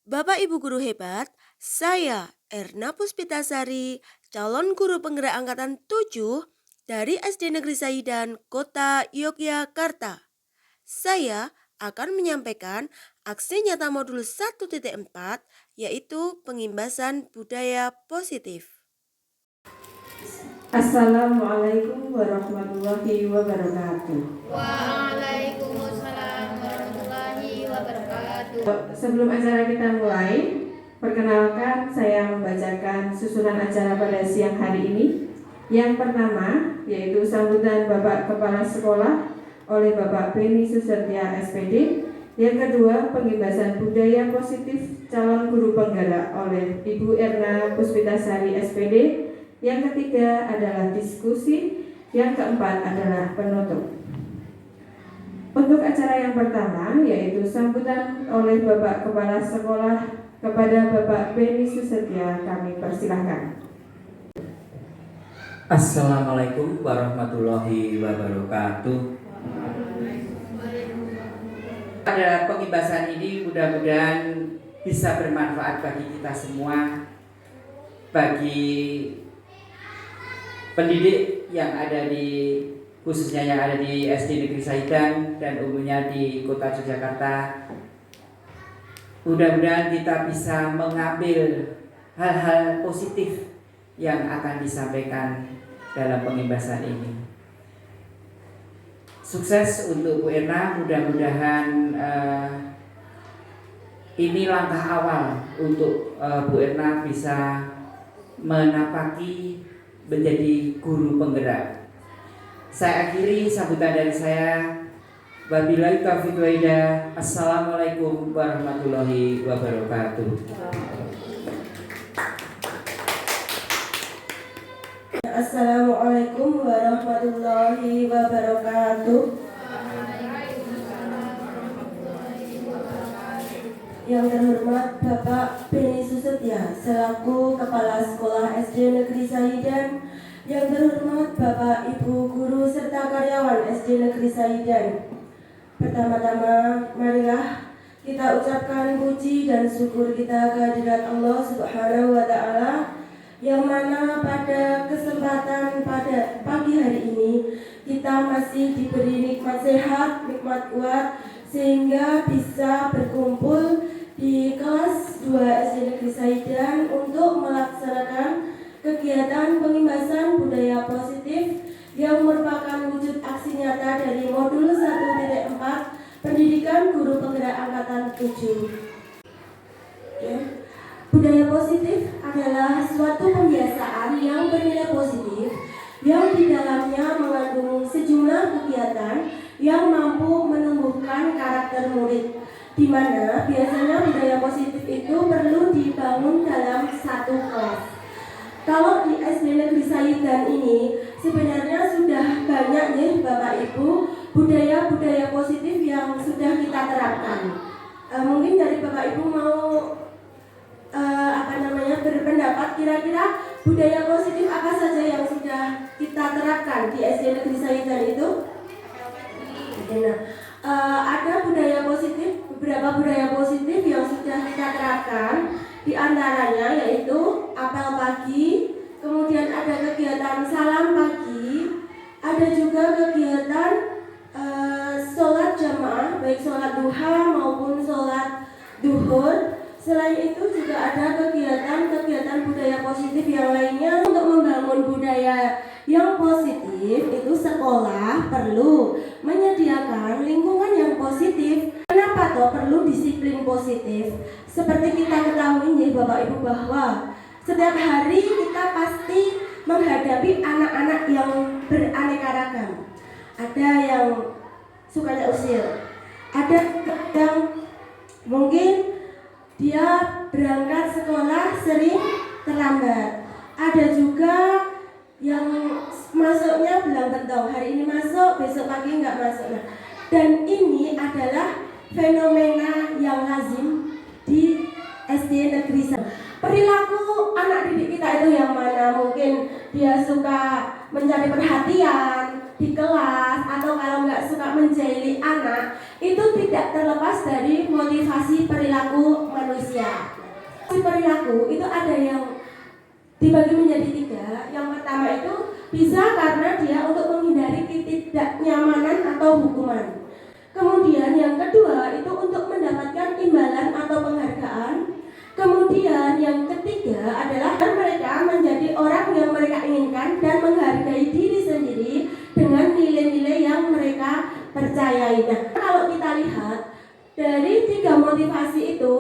Bapak Ibu guru hebat, saya Erna Puspitasari, calon guru penggerak angkatan 7 dari SD Negeri Saidan, Kota Yogyakarta. Saya akan menyampaikan aksi nyata modul 1.4 yaitu pengimbasan budaya positif. Assalamualaikum warahmatullahi wabarakatuh. Waalaikumsalam warahmatullahi wabarakatuh. Sebelum acara kita mulai, perkenalkan saya membacakan susunan acara pada siang hari ini. Yang pertama yaitu sambutan Bapak Kepala Sekolah oleh Bapak Beni Susetya SPD. Yang kedua, pengimbasan budaya positif calon guru penggerak oleh Ibu Erna Puspitasari SPD. Yang ketiga adalah diskusi. Yang keempat adalah penutup. Untuk acara yang pertama yaitu sambutan oleh Bapak Kepala Sekolah kepada Bapak Beni Susetya, kami persilahkan. Assalamualaikum warahmatullahi wabarakatuh. Pada pengimbasan ini mudah-mudahan bisa bermanfaat bagi kita semua, bagi pendidik yang ada khususnya yang ada di SD Negeri Saidan dan umumnya di Kota Yogyakarta. Mudah-mudahan kita bisa mengambil hal-hal positif yang akan disampaikan dalam pengimbasan ini. Sukses untuk Bu Erna, mudah-mudahan ini langkah awal untuk Bu Erna bisa menapaki menjadi guru penggerak. Saya akhiri sambutan dari saya. Wabillahi taufiq wal hidayah. Assalamualaikum warahmatullahi wabarakatuh. Assalamualaikum warahmatullahi wabarakatuh. Yang terhormat Bapak Beni Susetya selaku Kepala Sekolah SD Negeri Saidan, yang terhormat Bapak Ibu guru serta karyawan SD Negeri Saidan. Pertama-tama marilah kita ucapkan puji dan syukur kita kehadirat Allah Subhanahu wa taala, yang mana pada kesempatan pada pagi hari ini kita masih diberi nikmat sehat, nikmat kuat, sehingga bisa berkumpul di kelas 2 SD Negeri Saidan untuk melaksanakan kegiatan pengimbasan budaya positif yang merupakan wujud aksi nyata dari modul 1.4 pendidikan guru penggerak angkatan 7. Budaya positif adalah suatu pembiasaan yang bernilai positif yang di dalamnya mengandung sejumlah kegiatan yang mampu menumbuhkan karakter murid, di mana biasanya budaya positif itu perlu dibangun dalam satu kelas. Kalau di SD Negeri Saidan ini sebenarnya sudah banyak nih Bapak Ibu budaya-budaya positif yang sudah kita terapkan. Mungkin dari Bapak Ibu mau berpendapat kira-kira budaya positif apa saja yang sudah kita terapkan di SD Negeri Saidan itu? Ada budaya positif, beberapa budaya positif yang sudah kita terapkan. Di antaranya yaitu apel pagi, kemudian ada kegiatan salam pagi, ada juga kegiatan sholat jamaah, baik sholat duha maupun sholat duhur. Selain itu juga ada kegiatan-kegiatan budaya positif yang lainnya. Untuk membangun budaya yang positif itu sekolah perlu menyediakan lingkungan yang positif. Kenapa toh perlu disiplin positif? Seperti kita ketahui nih Bapak Ibu bahwa setiap hari kita pasti menghadapi anak-anak yang beraneka ragam. Ada yang sukanya usil, ada yang mungkin dia berangkat sekolah sering terlambat. Ada juga yang masuknya belang bentong, hari ini masuk, besok pagi nggak masuk. Dan ini adalah fenomena yang lazim di SD Negeri Saidan. Perilaku anak didik kita itu yang mana? Mungkin dia suka mencari perhatian di kelas, atau kalau nggak suka menjahili anak, itu tidak terlepas dari motivasi perilaku manusia. Perilaku itu ada yang dibagi menjadi 3. Yang pertama itu bisa karena dia untuk menghindari ketidaknyamanan atau hukuman. Kemudian yang kedua itu untuk mendapatkan imbalan atau penghargaan. Kemudian yang ketiga adalah mereka menjadi orang yang mereka inginkan dan menghargai diri sendiri dengan nilai-nilai yang mereka percayai. Nah, kalau kita lihat dari 3 motivasi itu,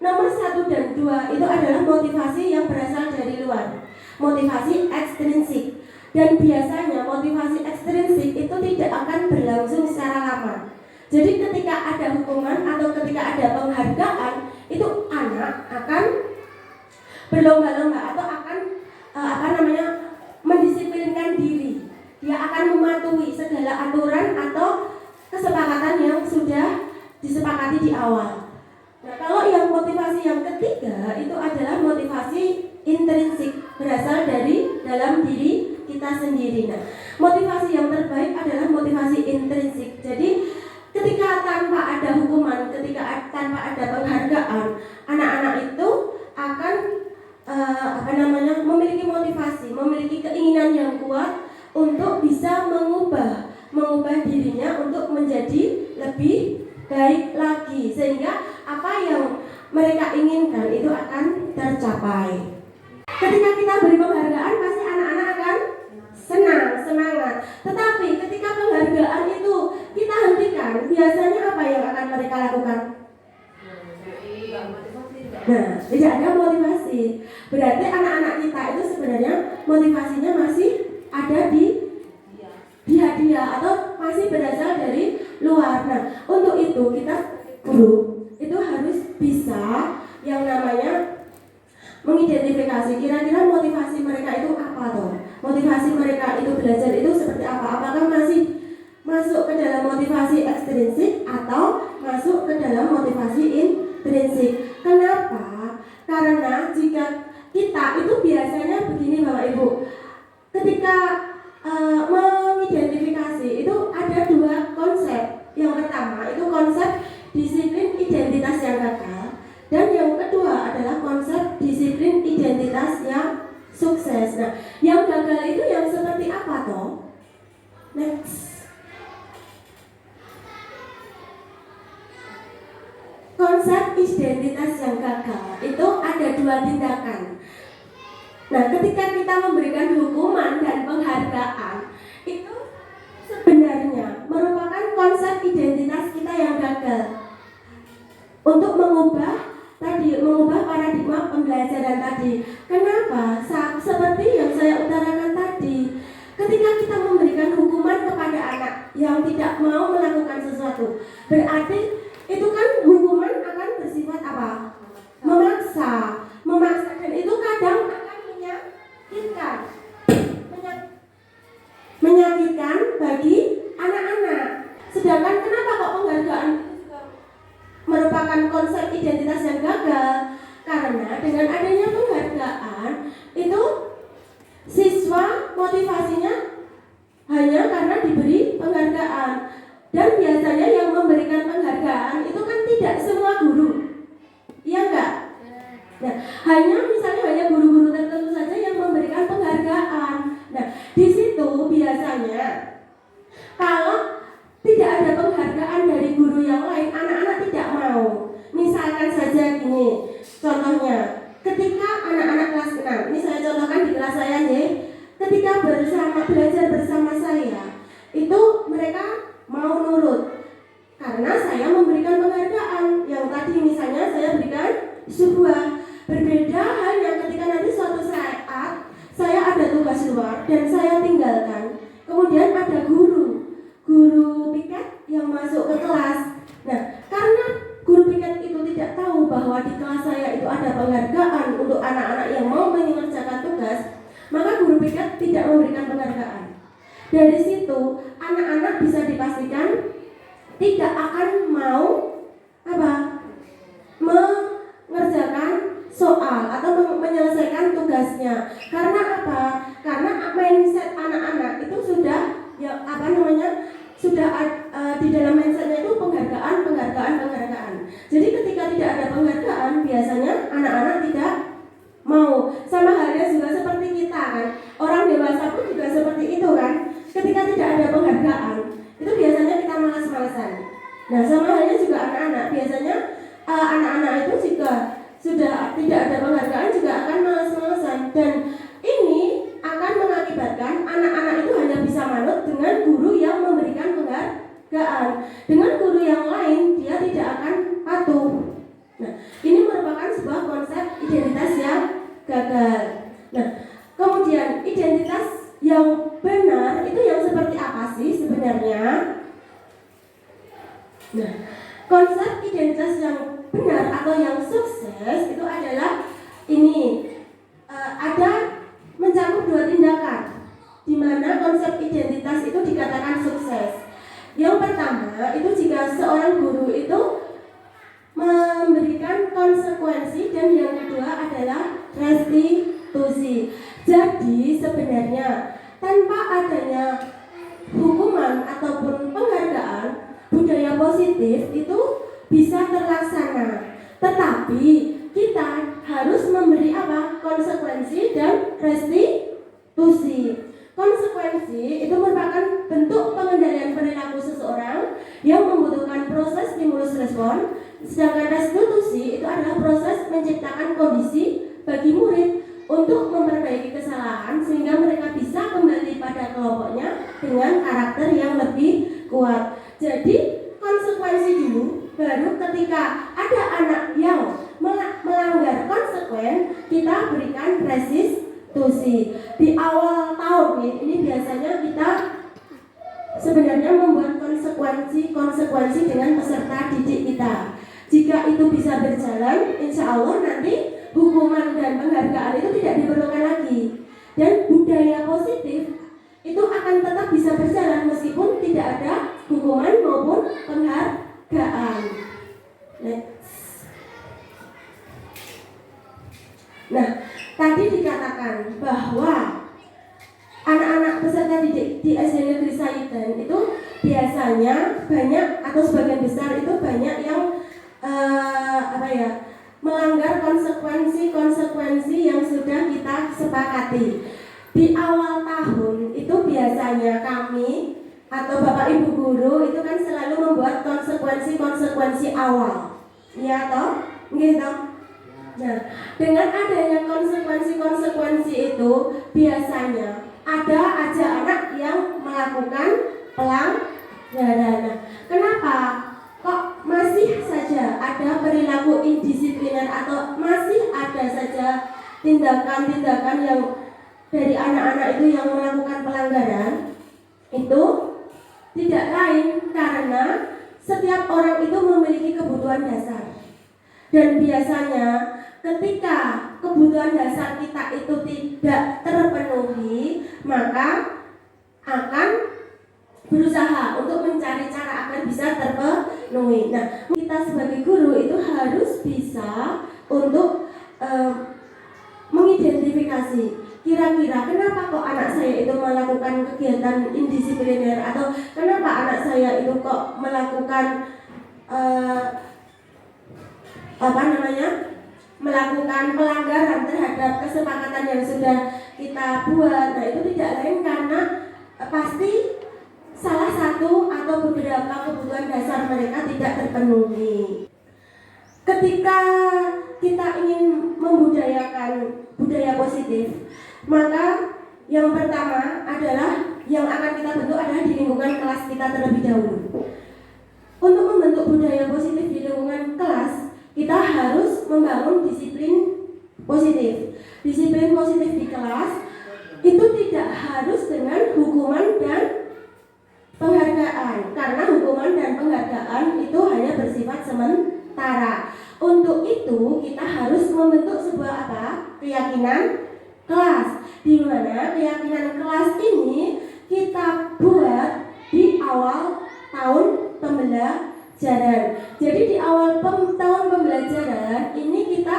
nomor 1 dan 2 itu adalah motivasi yang berasal dari luar, motivasi ekstrinsik. Dan biasanya motivasi ekstrinsik itu tidak akan berlangsung secara lama. Jadi ketika ada hukuman atau ketika ada penghargaan, itu anak akan berlomba-lomba atau akan mendisiplinkan diri. Dia akan mematuhi segala aturan atau kesepakatan yang sudah disepakati di awal. Nah, kalau yang motivasi yang ketiga itu adalah motivasi intrinsik, berasal dari dalam diri kita sendiri. Nah, motivasi yang terbaik adalah motivasi intrinsik. Jadi ketika tanpa ada hukuman, ketika tanpa ada penghargaan, anak-anak itu akan memiliki motivasi, memiliki keinginan yang kuat untuk bisa mengubah dirinya untuk menjadi lebih baik lagi, sehingga apa yang mereka inginkan itu akan tercapai. Ketika kita beri penghargaan, pasti anak-anak akan semangat. Tetapi ketika penghargaan itu kita hentikan, biasanya apa yang akan mereka lakukan? Nah, tidak ada motivasi. Berarti anak-anak kita itu sebenarnya motivasinya masih ada di hadiah atau masih berasal dari luar. Nah, untuk itu kita guru itu harus bisa yang namanya mengidentifikasi kira-kira motivasi mereka itu apa toh. Motivasi mereka itu belajar itu seperti apa? Apakah masih masuk ke dalam motivasi ekstrinsik atau masuk ke dalam motivasi intrinsik? Kenapa? Karena jika kita itu biasanya begini Bapak Ibu, ketika mengidentifikasi itu ada 2 konsep. Yang pertama itu konsep disiplin identitas yang gagal, dan yang kedua adalah konsep disiplin identitas yang sukses. Nah, yang gagal itu yang seperti apa toh? Next. Konsep identitas yang gagal itu ada 2 tindakan. Nah, ketika kita memberikan hukuman dan penghargaan, itu sebenarnya merupakan konsep identitas kita yang gagal untuk mengubah paradigma pembelajaran tadi. Kenapa? Seperti yang saya utarakan tadi, ketika kita memberikan hukuman kepada anak yang tidak mau melakukan sesuatu, berarti itu kan hukuman akan bersifat apa? Memaksa, dan itu kadang akan menyakitkan bagi anak-anak. Sedangkan kenapa kok penghargaan merupakan konsep identitas yang gagal? Karena dengan adanya penghargaan itu siswa motivasinya hanya karena diberi penghargaan. Dan biasanya yang memberikan penghargaan itu kan tidak semua guru, iya enggak? Nah, hanya guru-guru tertentu saja yang memberikan penghargaan. Nah, di situ biasanya kalau tidak ada penghargaan dari guru yang lain, anak-anak tidak mau. Misalkan saja gini, contohnya, ketika anak-anak kelas 6, ini saya contohkan di kelas saya nih, ketika belajar bersama saya, itu mereka mau nurut karena saya memberikan penghargaan. Yang tadi misalnya saya berikan sebuah. Berbeda halnya ketika nanti suatu saat saya ada tugas luar dan saya tinggalkan, kemudian ada guru piket yang masuk ke kelas. Nah, karena guru piket itu tidak tahu bahwa di kelas saya itu ada penghargaan untuk anak-anak yang mau mengerjakan tugas, maka guru piket tidak memberikan penghargaan. Dari situ anak-anak bisa dipastikan tidak akan mau mengerjakan soal atau menyelesaikan tugasnya. Karena apa? Karena mindset anak-anak itu sudah di dalam mindsetnya itu penghargaan gagal. Nah, kemudian identitas yang benar itu yang seperti apa sih sebenarnya? Nah, konsep identitas yang benar atau yang sukses itu adalah ini, ada mencakup dua tindakan di mana konsep identitas itu dikatakan sukses. Yang pertama itu jika seorang guru itu memberikan konsekuensi, dan yang kedua adalah restitusi. Jadi sebenarnya tanpa adanya hukuman ataupun penghargaan, budaya positif itu bisa terlaksana. Tetapi kita harus memberi apa? Konsekuensi dan restitusi. Konsekuensi itu merupakan bentuk pengendalian perilaku seseorang yang membutuhkan proses stimulus respon, sedangkan restitusi itu adalah proses menciptakan kondisi bagi murid untuk memperbaiki kesalahan sehingga mereka bisa kembali pada kelompoknya dengan karakter yang lebih kuat. Jadi konsekuensi dulu, baru ketika ada anak yang melanggar konsekuen, kita berikan restitusi. Di awal tahun ini biasanya kita sebenarnya membuat konsekuensi dengan peserta didik kita. Jika itu bisa berjalan, insya Allah nanti hukuman dan penghargaan itu tidak diperlukan lagi. Dan budaya positif itu akan tetap bisa berjalan meskipun tidak ada hukuman maupun penghargaan. Nah, tadi dikatakan bahwa anak-anak peserta didik di SD Negeri Saiden itu biasanya banyak atau sebagian besar itu banyak yang melanggar konsekuensi yang sudah kita sepakati. Di awal tahun itu biasanya kami atau Bapak Ibu guru itu kan selalu membuat konsekuensi awal. Iya toh? Gitu. Nah, dengan adanya konsekuensi itu biasanya ada aja anak yang melakukan pelanggaran. Kenapa? Kok masih saja ada perilaku indisipliner atau masih ada saja tindakan-tindakan yang dari anak-anak itu yang melakukan pelanggaran? Itu tidak lain karena setiap orang itu memiliki kebutuhan dasar. Dan biasanya ketika kebutuhan dasar kita itu tidak terpenuhi, maka akan berusaha untuk mencari cara agar bisa terpenuhi. Nah, kita sebagai guru itu harus bisa untuk mengidentifikasi kira-kira kenapa kok anak saya itu melakukan kegiatan indisipliner, atau kenapa anak saya itu kok melakukan melakukan pelanggaran terhadap kesepakatan yang sudah kita buat. Nah, itu tidak lain karena pasti salah satu atau beberapa kebutuhan dasar mereka tidak terpenuhi. Ketika kita ingin membudayakan budaya positif, maka yang pertama adalah yang akan kita bentuk adalah di lingkungan kelas kita terlebih dahulu. Untuk membentuk budaya positif di lingkungan kelas, kita harus membangun disiplin positif. Disiplin positif di kelas itu tidak harus dengan hukuman dan penghargaan, karena hukuman dan penghargaan itu hanya bersifat sementara. Untuk itu kita harus membentuk sebuah keyakinan kelas, di mana keyakinan kelas ini kita buat di awal tahun pembelajaran. Jadi di awal tahun pembelajaran ini kita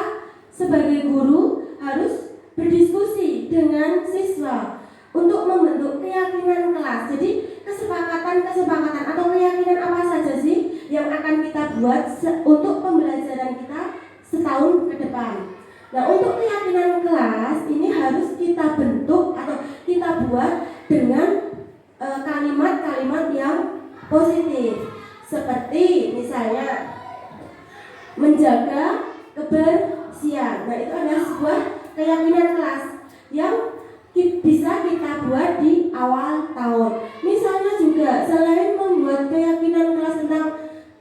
sebagai guru harus berdiskusi dengan siswa untuk membentuk keyakinan kelas. Jadi kesepakatan atau keyakinan apa saja sih yang akan kita buat untuk pembelajaran kita setahun ke depan. Nah, untuk keyakinan kelas ini harus kita bentuk atau kita buat dengan kalimat-kalimat yang positif, seperti misalnya menjaga kebersihan. Nah, itu adalah sebuah keyakinan kelas yang bisa kita buat di awal tahun. Misalnya juga selain membuat keyakinan kelas tentang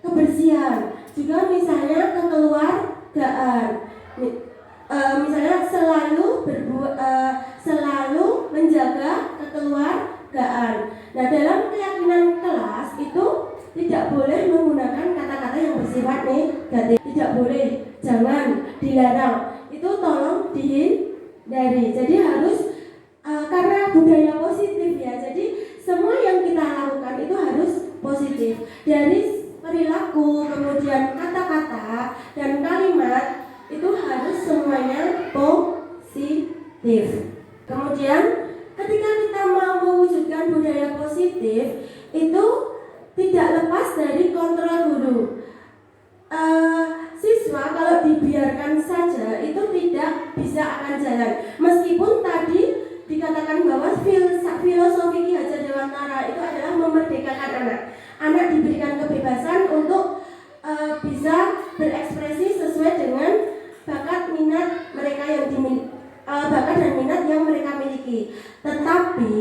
kebersihan, juga misalnya kekeluargaan. Misalnya selalu menjaga kekeluargaan. Nah, dalam keyakinan kelas itu tidak boleh menggunakan kata-kata yang bersifat negatif. Tidak boleh, jangan, dilarang. Itu tolong dihindari. Jadi harus karena budaya positif ya. Jadi semua yang kita lakukan itu harus positif. Dari perilaku, kemudian kata-kata dan kalimat itu harus semuanya positif. Kemudian ketika kita mau mewujudkan budaya positif itu tidak lepas dari kontrol guru. Siswa kalau dibiarkan saja itu tidak bisa akan jalan. Meskipun tadi dikatakan bahwa filosofi Ki Hajar Dewantara itu adalah memerdekakan anak. Anak diberikan kebebasan untuk bisa berekspresi sesuai dengan bakat minat mereka yang bakat dan minat yang mereka miliki. Tetapi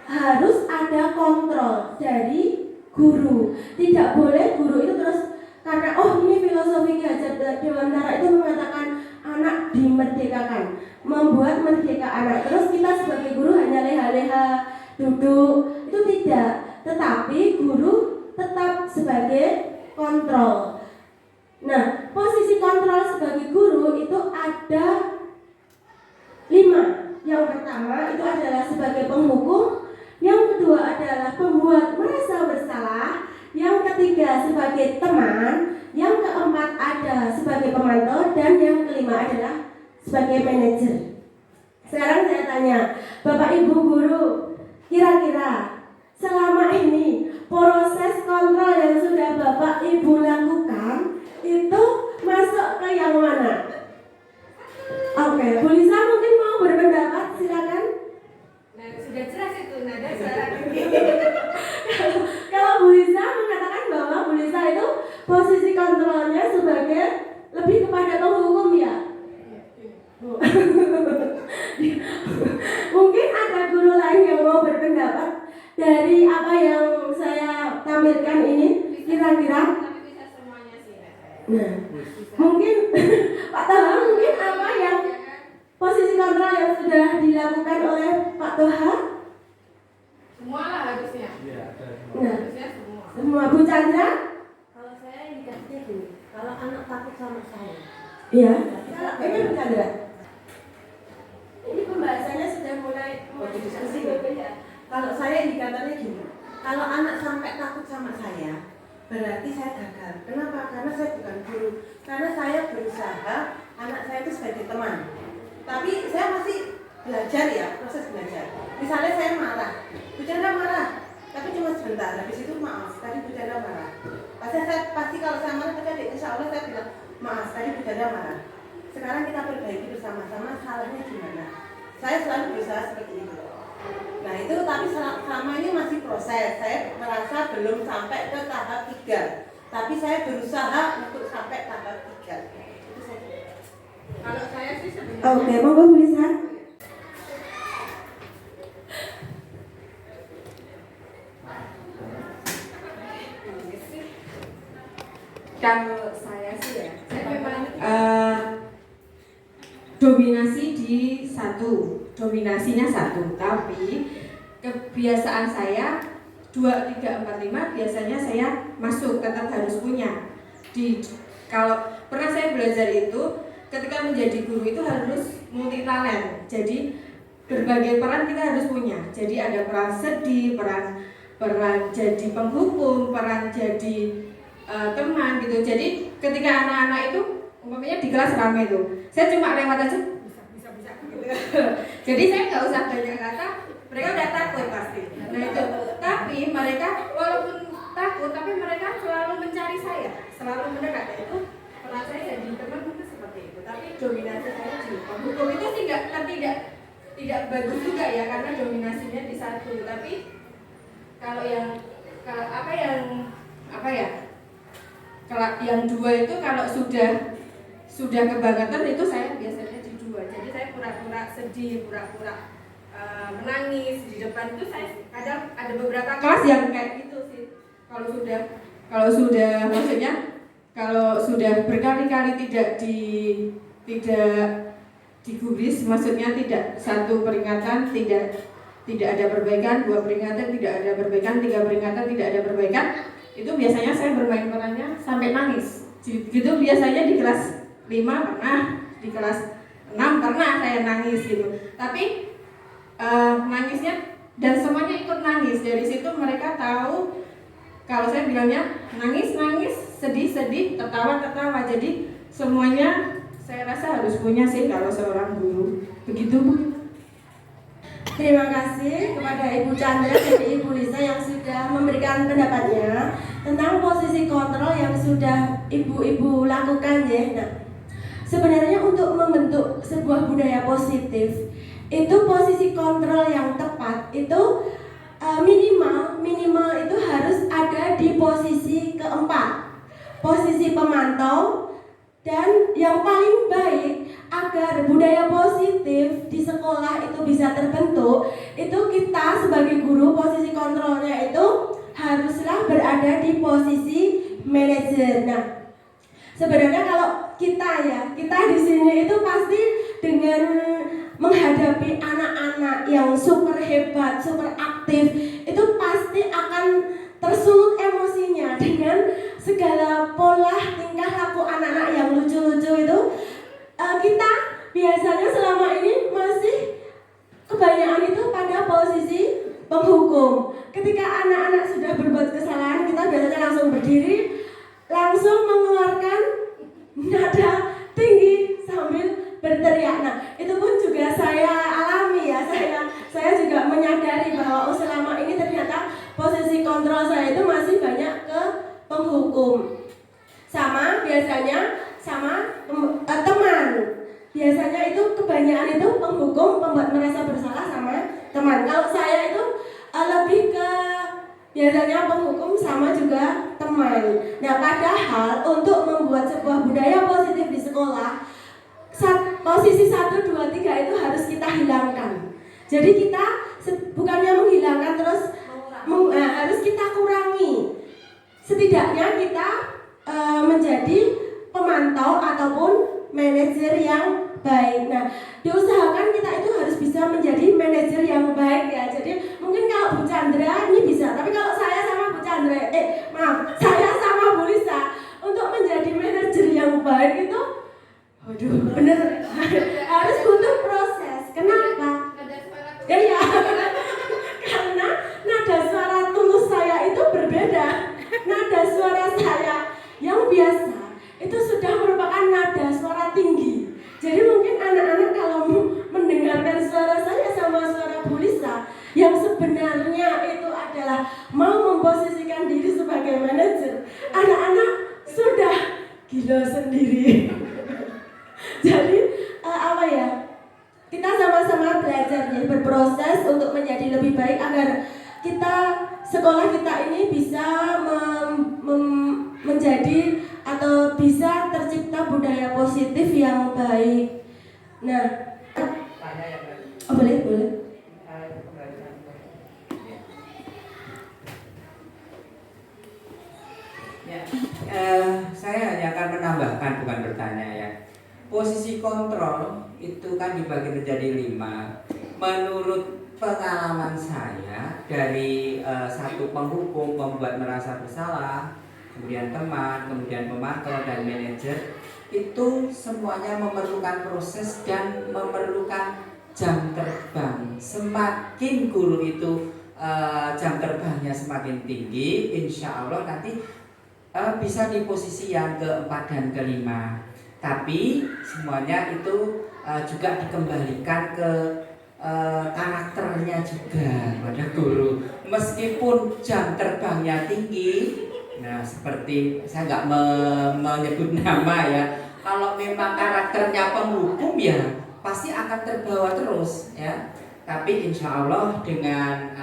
harus ada kontrol dari guru. Tidak boleh guru itu terus karena ini filosofi Ki Hajar Dewantara itu mengatakan anak dimerdekakan, membuat merdeka anak. Terus kita sebagai guru hanya leha-leha duduk, itu tidak. Tetapi guru tetap sebagai kontrol. Nah, posisi kontrol sebagai guru itu ada 5. Yang pertama itu adalah sebagai penghukum, yang kedua adalah pembuat merasa bersalah, yang ketiga sebagai teman, yang keempat ada sebagai pemantau, dan yang kelima adalah sebagai manajer. Sekarang saya tanya, Bapak Ibu guru, kira-kira selama ini proses kontrol yang sudah Bapak Ibu lakukan itu masuk ke yang mana? Oke, Bu Lisa mungkin mau berpendapat, silakan. Nah, sudah jelas itu nada suara. Kalau Bu Lisa mengatakan bahwa Bu Lisa itu posisi kontrolnya sebagai lebih kepada penghukum ya. Mungkin ada guru lain yang mau berpendapat dari apa yang saya tampilkan ini kira-kira. Nah, mungkin Pak Toha, mungkin apa yang posisi kontrol yang sudah dilakukan oleh Pak Toha? Semua lah harusnya. Nah, Harusnya semua. semua. Bu Chandra? Kalau saya indikasinya gini, kalau anak takut sama saya, Iya. Ini Bu Chandra. Ini pembahasannya sudah mulai diskusi ya. Kalau saya indikatornya gini, kalau anak sampai takut sama saya, berarti saya gagal. Kenapa? Karena saya bukan guru. Karena saya berusaha anak saya itu sebagai teman. Tapi saya masih belajar ya, proses belajar. Misalnya saya marah, Bu Chandra marah, tapi cuma sebentar. Habis itu maaf, tadi Bu Chandra marah. Pasti kalau saya marah, tadi insya Allah saya bilang maaf, tadi Bu Chandra marah. Sekarang kita perbaiki bersama-sama, salahnya gimana. Saya selalu berusaha seperti itu. Nah itu tapi selama ini masih proses. Saya merasa belum sampai ke tahap 3. Tapi saya berusaha untuk sampai tahap 3. Itu saja. Kalau saya sih sebenarnya. Oke, monggo Bu Lisa. Kalau saya sih ya, saya memang dominasi di dominasinya satu, tapi kebiasaan saya 2, 3, 4, 5 biasanya saya masuk, tetap harus punya. Kalau pernah saya belajar itu, ketika menjadi guru itu harus multi talent. Jadi berbagai peran kita harus punya. Jadi ada peran sedih, peran jadi penghukum, peran jadi teman gitu. Jadi ketika anak-anak itu umpamanya di kelas ramai itu, saya cuma lewat aja bisa gitu. Jadi saya nggak usah banyak kata, mereka udah takut pasti. Nah itu, tapi mereka walaupun takut, tapi mereka selalu mencari saya, selalu mendekat. Itu peran saya jadi teman itu seperti itu. Tapi dominasi saya di hukum itu sih tidak bagus juga ya, karena dominasinya di satu. Tapi kalau yang yang 2 itu kalau sudah kebangetan itu saya biasanya di 2. Jadi saya pura-pura sedih, pura-pura menangis di depan itu. Saya kadang ada beberapa kelas yang kayak gitu sih. Kalau sudah maksudnya kalau sudah berkali-kali tidak digubris, maksudnya tidak satu peringatan tidak ada perbaikan, dua peringatan tidak ada perbaikan, tiga peringatan tidak ada perbaikan. Itu biasanya saya bermain perannya sampai nangis. Gitu biasanya di kelas 5 pernah, di kelas 6 pernah saya nangis gitu. Tapi nangisnya dan semuanya ikut nangis. Dari situ mereka tahu kalau saya bilangnya nangis, sedih, tertawa. Jadi semuanya saya rasa harus punya sih kalau seorang guru. Begitu Bu. Terima kasih kepada Ibu Chandra dan Ibu Lisa yang sudah memberikan pendapatnya tentang posisi kontrol yang sudah ibu-ibu lakukan ya. Nah, sebenarnya untuk membentuk sebuah budaya positif itu posisi kontrol yang tepat itu minimal itu harus ada di posisi keempat, posisi pemantau. Dan yang paling baik agar budaya positif di sekolah itu bisa terbentuk, itu kita sebagai guru posisi kontrolnya itu haruslah berada di posisi manajer. Nah, sebenarnya kalau kita di sini itu pasti dengan menghadapi anak-anak yang super hebat, super aktif, itu pasti akan tersulut emosinya dengan segala pola tingkah laku anak-anak yang lucu-lucu itu. Kita biasanya selama ini masih kebanyakan itu pada posisi penghukum. Ketika anak-anak sudah berbuat kesalahan, kita biasanya langsung berdiri, langsung mengeluarkan nada tinggi sambil berteriak. Nah, itu pun juga saya alami ya. Saya juga menyadari bahwa selama ini ternyata posisi kontrol saya itu masih banyak ke penghukum. Biasanya teman. Biasanya itu kebanyakan itu penghukum, pembuat merasa bersalah sama teman. Kalau saya itu lebih ke biasanya penghukum sama juga teman. Nah, padahal untuk membuat sebuah budaya positif di sekolah, posisi 1, 2, 3 itu harus kita hilangkan. Jadi kita bukannya menghilangkan terus harus kita kurangi. Setidaknya kita menjadi pemantau ataupun manajer yang baik. Nah, diusahakan kita itu harus bisa menjadi manajer yang baik ya. Jadi mungkin kalau Bu Chandra ini bisa, tapi kalau saya sama Bu Chandra, saya sama Bu Lisa untuk menjadi manajer yang baik itu, bener harus butuh proses. Kenapa? Ya, karena nada suara tulus saya itu berbeda. Nada suara saya yang biasa itu sudah merupakan nada suara tinggi. Jadi mungkin anak-anak kalau mendengarkan suara saya sama suara Bu Lisa yang sebenarnya itu adalah mau memposisikan diri sebagai manajer, anak-anak sudah gila sendiri. Jadi kita sama-sama belajar ya, berproses untuk menjadi lebih baik agar sekolah kita ini bisa menjadi atau bisa tercipta budaya positif yang baik. Nah, boleh. Saya hanya akan menambahkan, bukan bertanya ya. Posisi kontrol itu kan dibagi menjadi 5. Menurut pengalaman saya dari satu penghukum, pembuat merasa bersalah, kemudian teman, kemudian pemantau dan manajer, itu semuanya memerlukan proses dan memerlukan jam terbang. Semakin guru itu jam terbangnya semakin tinggi, insya Allah nanti bisa di posisi yang keempat dan kelima. Tapi semuanya itu juga dikembalikan ke karakternya juga pada guru. Meskipun jam terbangnya tinggi, nah seperti saya nggak menyebut nama ya, kalau memang karakternya penghukum ya pasti akan terbawa terus ya. Tapi insya Allah dengan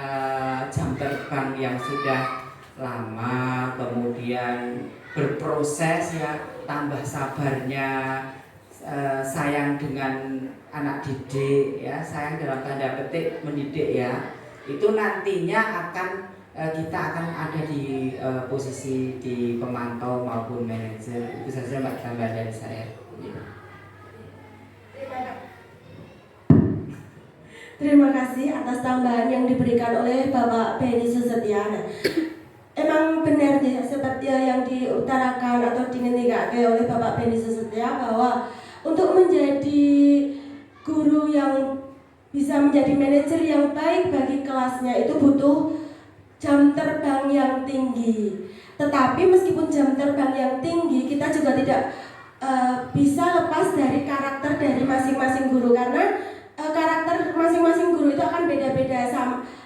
jam terbang yang sudah lama, kemudian berproses ya, tambah sabarnya, sayang dengan anak didik ya, sayang dalam tanda petik mendidik ya, itu nantinya kita akan ada di posisi di pemantau maupun manajer. Itu saja Mbak, tambahan dari saya. Terima kasih atas tambahan yang diberikan oleh Bapak Benny Susetya. Nah, emang benar ya seperti yang diutarakan atau dingentikake oleh Bapak Benny Susetya bahwa untuk menjadi guru yang bisa menjadi manajer yang baik bagi kelasnya itu butuh jam terbang yang tinggi. Tetapi meskipun jam terbang yang tinggi, kita juga tidak bisa lepas dari karakter dari masing-masing guru, karena karakter masing-masing guru itu akan beda-beda.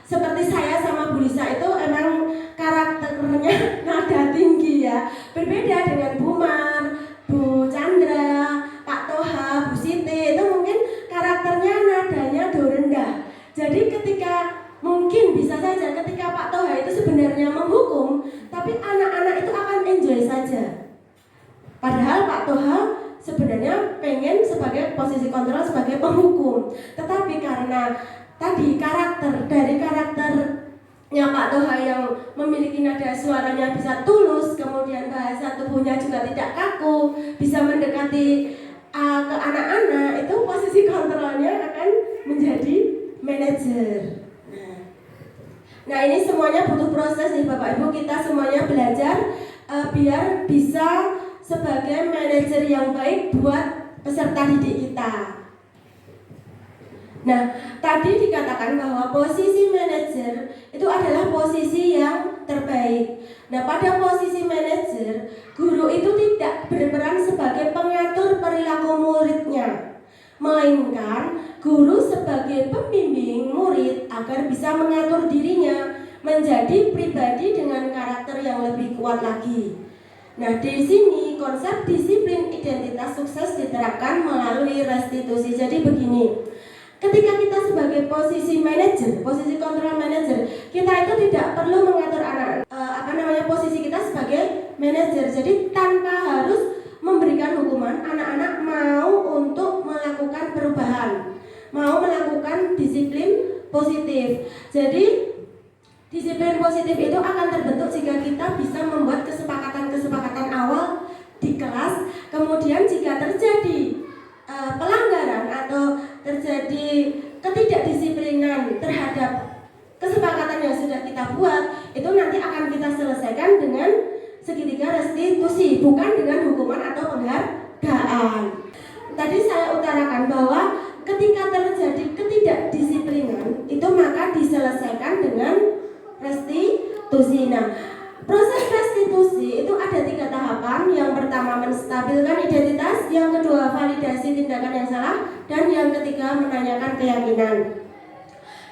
Seperti saya sama Bu Lisa itu emang karakternya nada tinggi ya, berbeda dengan Bu Mar, Bu Chandra, Pak Toha, Bu Siti, itu mungkin karakternya nadanya do rendah. Jadi ketika mungkin bisa saja ketika Pak Toha itu sebenarnya menghukum, tapi anak-anak itu akan enjoy saja. Padahal Pak Toha sebenarnya pengen sebagai posisi kontrol sebagai penghukum, tetapi karena tadi karakternya Pak Toha yang memiliki nada suaranya bisa tulus, kemudian bahasa tubuhnya juga tidak kaku, bisa mendekati ke anak-anak, itu posisi kontrolnya akan menjadi manajer. Nah ini semuanya butuh proses nih Bapak Ibu, kita semuanya belajar biar bisa sebagai manajer yang baik buat peserta didik kita. Nah, tadi dikatakan bahwa posisi manajer itu adalah posisi yang terbaik. Nah, pada posisi manajer, guru itu tidak berperan sebagai pengatur perilaku muridnya, melainkan guru sebagai pembimbing murid agar bisa mengatur dirinya menjadi pribadi dengan karakter yang lebih kuat lagi. Nah, di sini konsep disiplin identitas sukses diterapkan melalui restitusi. Jadi begini, ketika kita sebagai posisi manajer, posisi kontrol manajer, kita itu tidak perlu mengatur anak, posisi kita sebagai manajer. Jadi tanpa harus memberikan hukuman, anak-anak mau untuk melakukan perubahan, mau melakukan disiplin positif. Jadi disiplin positif itu akan terbentuk jika kita bisa membuat kesepakatan awal di kelas. Kemudian jika terjadi pelanggaran atau terjadi ketidakdisiplinan terhadap kesepakatan yang sudah kita buat, itu nanti akan kita selesaikan dengan segitiga restitusi, bukan dengan hukuman atau penghargaan. Tadi saya utarakan bahwa ketika terjadi ketidakdisiplinan itu maka diselesaikan dengan restitusi. Nah, proses restitusi itu ada 3 tahapan. Yang pertama menstabilkan identitas, yang kedua validasi tindakan yang salah, dan yang ketiga menanyakan keyakinan.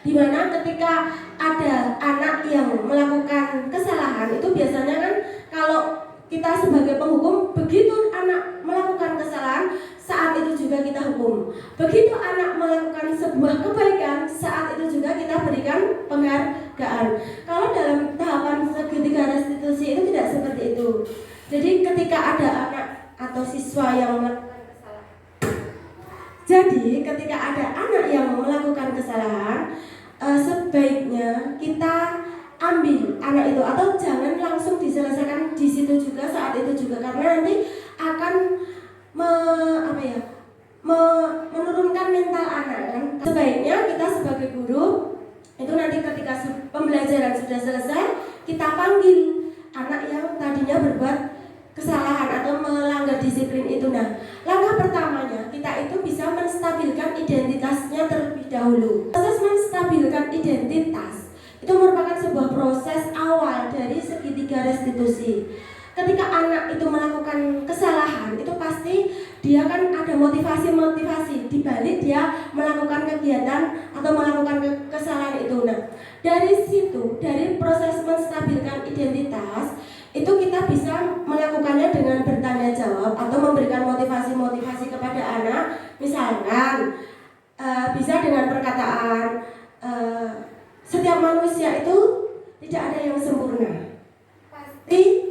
Dimana ketika ada anak yang melakukan kesalahan itu biasanya kan kalau kita sebagai penghukum, begitu anak melakukan kesalahan, saat itu juga kita hukum. Begitu anak melakukan sebuah kebaikan, saat itu juga kita berikan penghargaan. Kalau dalam tahapan segitiga restitusi itu tidak seperti itu. Jadi ketika ada anak atau siswa yang melakukan kesalahan, sebaiknya kita ambil anak itu atau jangan langsung diselesaikan di situ juga, saat itu juga, karena nanti akan menurunkan mental anak kan. Sebaiknya kita sebagai guru itu nanti ketika pembelajaran sudah selesai, kita panggil anak yang tadinya berbuat kesalahan atau melanggar disiplin itu. Nah, langkah pertamanya kita itu bisa menstabilkan identitasnya terlebih dahulu. Proses menstabilkan identitas itu merupakan sebuah proses awal dari segitiga restitusi. Ketika anak itu melakukan kesalahan, itu pasti dia kan ada motivasi di balik dia melakukan kegiatan atau melakukan kesalahan itu. Nah, dari situ, dari proses menstabilkan identitas, itu kita bisa melakukannya dengan bertanya jawab atau memberikan motivasi kepada anak. Misalkan bisa dengan perkataan setiap manusia itu tidak ada yang sempurna, pasti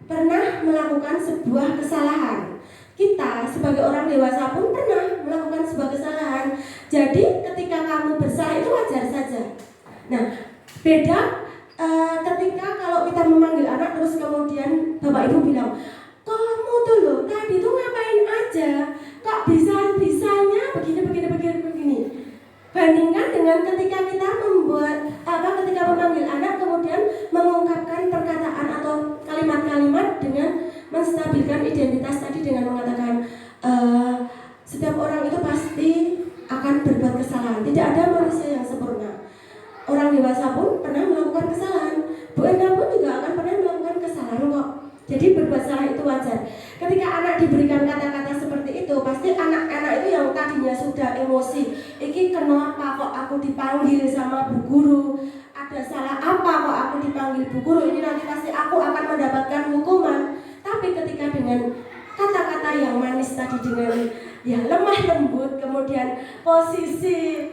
pernah melakukan sebuah kesalahan. Kita sebagai orang dewasa pun pernah melakukan sebuah kesalahan. Jadi ketika kamu bersalah itu wajar saja. Nah, beda ketika kalau kita memanggil anak terus kemudian bapak ibu bilang, kamu tuh loh tadi tuh ngapain aja, kok bisa-bisanya begini. Bandingkan dengan dengan ketika kita ketika memanggil anak kemudian mengungkapkan perkataan atau kalimat-kalimat dengan menstabilkan identitas tadi dengan mengatakan setiap orang itu pasti akan berbuat kesalahan. Tidak ada manusia yang sempurna. Orang dewasa pun pernah melakukan kesalahan. Bu Enda pun juga akan pernah melakukan kesalahan kok. Jadi berbuat salah itu wajar. Ketika anak diberikan kata-kata seperti itu, pasti anak-anak itu yang tadinya sudah emosi, iki kenapa kok aku dipanggil sama bu guru? Ada salah apa kok aku dipanggil bu guru? Ini nanti pasti aku akan mendapatkan hukuman. Tapi ketika dengan kata-kata yang manis tadi, dengan ya lemah lembut, kemudian posisi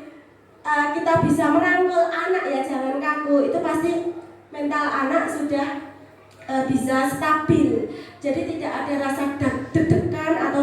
kita bisa merangkul anak, ya jangan kaku, itu pasti mental anak sudah bisa stabil. Jadi tidak ada rasa deg-degan atau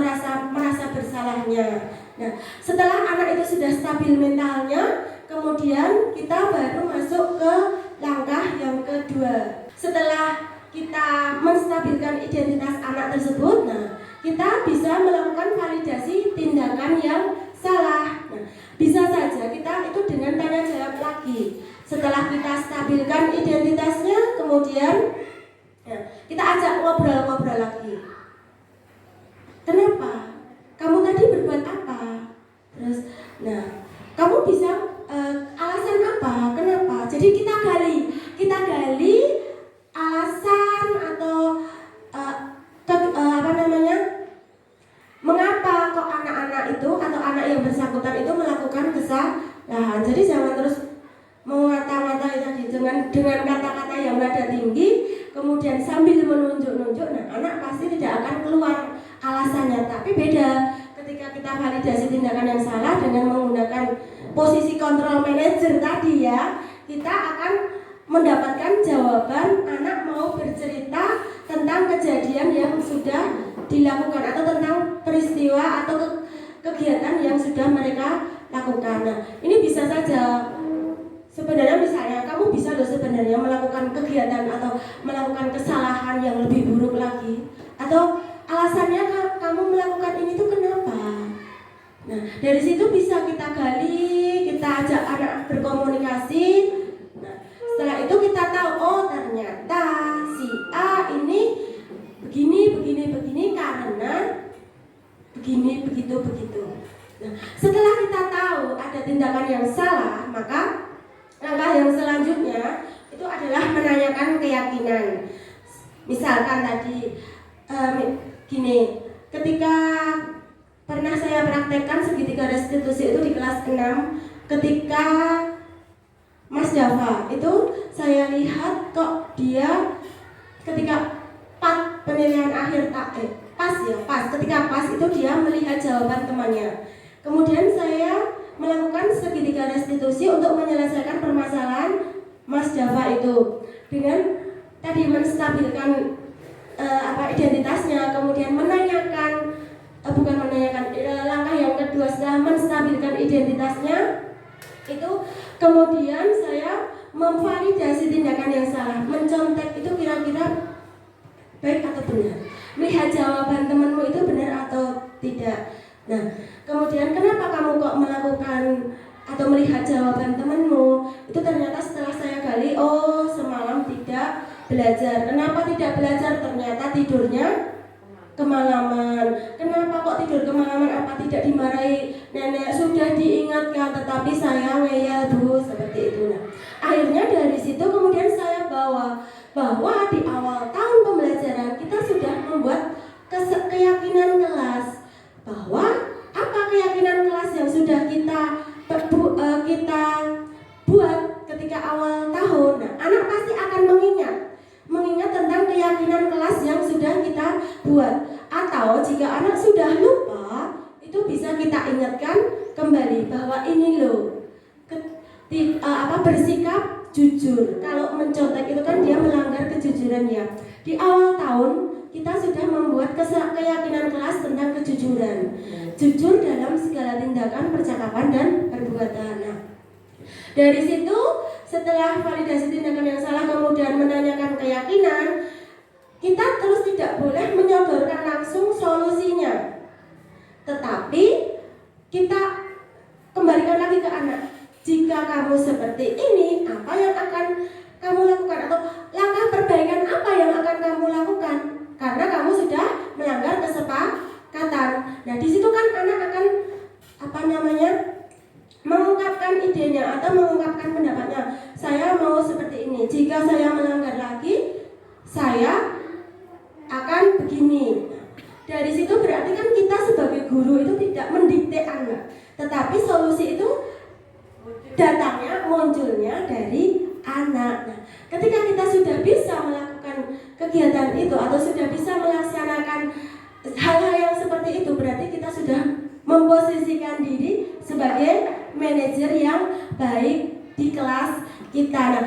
merasa bersalahnya. Nah, setelah anak itu sudah stabil mentalnya, kemudian kita baru masuk ke langkah yang kedua. Setelah kita menstabilkan identitas anak tersebut, nah kita bisa melakukan validasi tindakan yang salah. Nah, bisa saja kita itu dengan tanya jawab lagi. Setelah kita stabilkan identitasnya, kemudian kita ajak ngobrol-ngobrol lagi. Kenapa? Kamu tadi berbuat apa? Terus, nah, kamu bisa alasan apa? Kenapa? Jadi kita gali alasan atau mengapa kok anak-anak itu atau anak yang bersangkutan itu melakukan kesalahan. Jadi jangan terus mengata-ngatai tadi dengan kata-kata yang nada tinggi, kemudian sambil menunjuk-nunjuk. Nah, anak pasti tidak akan keluar alasannya. Tapi beda ketika kita validasi tindakan yang salah dengan menggunakan posisi kontrol manager tadi, ya, kita akan mendapatkan jawaban. Anak mau bercerita tentang kejadian yang sudah dilakukan atau tentang peristiwa atau kegiatan yang sudah mereka lakukan. Nah, ini bisa saja. Sebenarnya misalnya kamu bisa loh sebenarnya melakukan kegiatan atau melakukan kesalahan yang lebih buruk lagi, atau alasannya kamu melakukan ini tuh kenapa? Nah, dari situ bisa kita gali, kita ajak anak berkomunikasi. Nah, setelah itu kita tahu, oh ternyata si A ini begini karena begini begitu. Nah, setelah kita tahu ada tindakan yang salah, maka langkah yang selanjutnya itu adalah menanyakan keyakinan. Misalkan tadi gini, ketika pernah saya praktekkan segitiga restitusi itu di kelas 6, ketika Mas Java itu saya lihat kok dia ketika penilaian akhir ketika pas itu dia melihat jawaban temannya. Kemudian saya melakukan segitiga restitusi untuk menyelesaikan permasalahan Mas Java itu dengan tadi menstabilkan identitasnya, kemudian langkah yang kedua setelah menstabilkan identitasnya itu kemudian saya memvalidasi tindakan yang salah, mencontek itu kira-kira baik atau benar, melihat jawaban temanmu itu benar atau tidak. Nah, kemudian kenapa kamu kok melakukan atau melihat jawaban temanmu? Itu ternyata setelah saya gali, oh semalam tidak belajar. Kenapa tidak belajar? Ternyata tidurnya kemalaman. Kenapa kok tidur kemalaman? Apa tidak dimarahi nenek? Sudah diingatkan, tetapi saya ngeyel bu, seperti itu. Nah, akhirnya dari situ kemudian saya bawa bahwa di awal tahun pembelajaran kita sudah membuat keyakinan kelas, bahwa apa keyakinan kelas yang sudah kita buat ketika awal tahun. Nah, anak pasti akan mengingat tentang keyakinan kelas yang sudah kita buat. Atau jika anak sudah lupa, itu bisa kita ingatkan kembali bahwa ini loh bersikap jujur. Kalau mencontek itu kan dia melanggar kejujuran, ya. Di awal tahun kita sudah membuat keyakinan kelas tentang kejujuran. Jujur dalam segala tindakan, percakapan, dan perbuatan. Nah, dari situ setelah validasi tindakan yang salah kemudian menanyakan keyakinan, kita terus tidak boleh menyodorkan langsung solusinya, tetapi kita kembalikan lagi ke anak. Jika ketika kamu seperti ini, apa yang akan kamu lakukan atau langkah perbaikan apa yang akan kamu lakukan karena kamu sudah melanggar kesepakatan. Nah, di situ kan anak akan mengungkapkan idenya atau mengungkapkan pendapatnya. Saya mau seperti ini. Jika saya melanggar lagi, saya akan begini. Dari situ berarti kan kita sebagai guru itu tidak mendikte anak, tetapi solusi itu munculnya dari anak. Nah, ketika kita sudah bisa melakukan kegiatan itu atau sudah bisa melaksanakan hal-hal yang seperti itu, berarti kita sudah memposisikan diri sebagai manajer yang baik di kelas kita. Nah,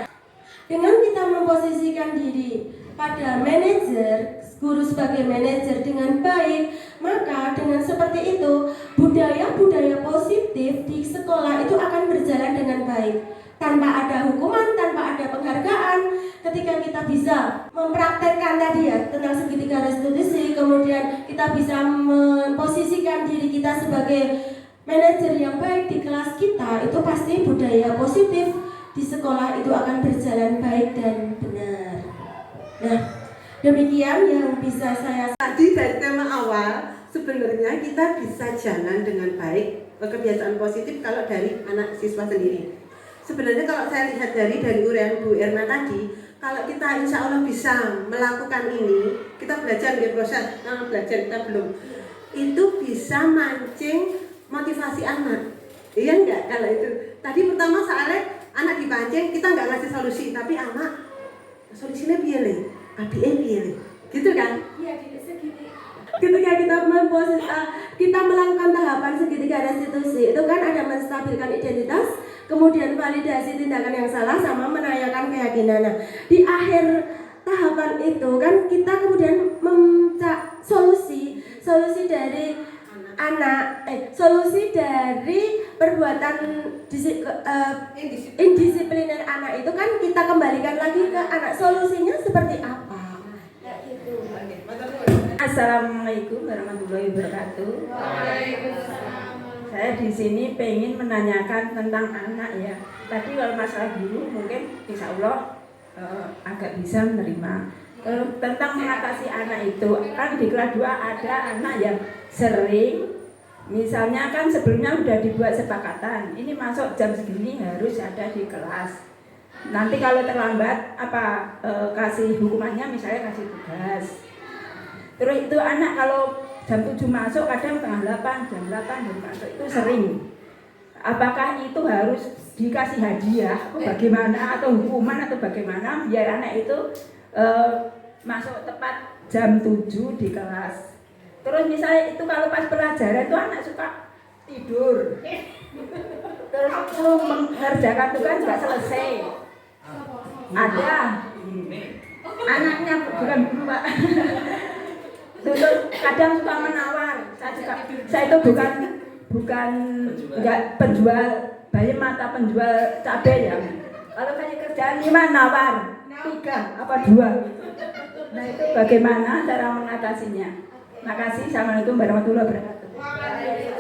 dengan kita memposisikan diri pada manajer, guru sebagai manajer dengan baik, maka dengan seperti itu budaya-budaya positif di sekolah itu akan berjalan dengan baik. Tanpa ada hukuman, tanpa ada penghargaan, ketika kita bisa mempraktekkan tadi ya tentang segitiga restitusi, kemudian kita bisa memposisikan diri kita sebagai manajer yang baik di kelas kita, itu pasti budaya positif di sekolah itu akan berjalan baik dan benar. Nah, demikian yang bisa saya. Tadi dari tema awal, sebenarnya kita bisa jalan dengan baik kebiasaan positif kalau dari anak siswa sendiri. Sebenarnya kalau saya lihat dari uraian Bu Erna tadi, kalau kita insya Allah bisa melakukan ini, kita belajar di proses, belajar kita belum, itu bisa mancing motivasi anak. Iya enggak kalau itu? Tadi pertama soalnya anak dipancing, kita nggak ngasih solusi, tapi anak solusinya piye le? ABN piye le? Gitu kan? Iya, ketika kita melakukan tahapan segitiga restitusi, itu kan ada menstabilkan identitas, kemudian validasi tindakan yang salah, sama menanyakan keyakinan. Nah, di akhir tahapan itu kan kita kemudian mencari solusi dari solusi dari perbuatan indisipliner anak itu kan kita kembalikan lagi ke anak. Solusinya seperti apa? Assalamualaikum warahmatullahi wabarakatuh. Saya di sini pengen menanyakan tentang anak ya. Tadi kalau masalah guru mungkin insya Allah agak bisa menerima. Tentang mengatasi anak itu kan di kelas 2 ada anak yang sering, misalnya kan sebelumnya sudah dibuat sepakatan, ini masuk jam segini harus ada di kelas. Nanti kalau terlambat kasih hukumannya, misalnya kasih tugas. Terus itu anak kalau jam 7 masuk, kadang setengah 8, jam 8 baru masuk, itu sering. Apakah itu harus dikasih hadiah atau bagaimana, atau hukuman atau bagaimana biar anak itu masuk tepat jam 7 di kelas. Terus misalnya itu kalau pas pelajaran itu anak suka tidur, terus itu mengerjakan tugas nggak selesai. Ada anaknya bukan guru Pak. Dulu kadang suka menawar. Saya itu bukan enggak penjual bayam atau penjual cabai ya. Kalau kasih kerjaan 5 nawar 3 apa 2. Nah itu bagaimana cara mengatasinya? Makasih. Assalamualaikum warahmatullahi wabarakatuh.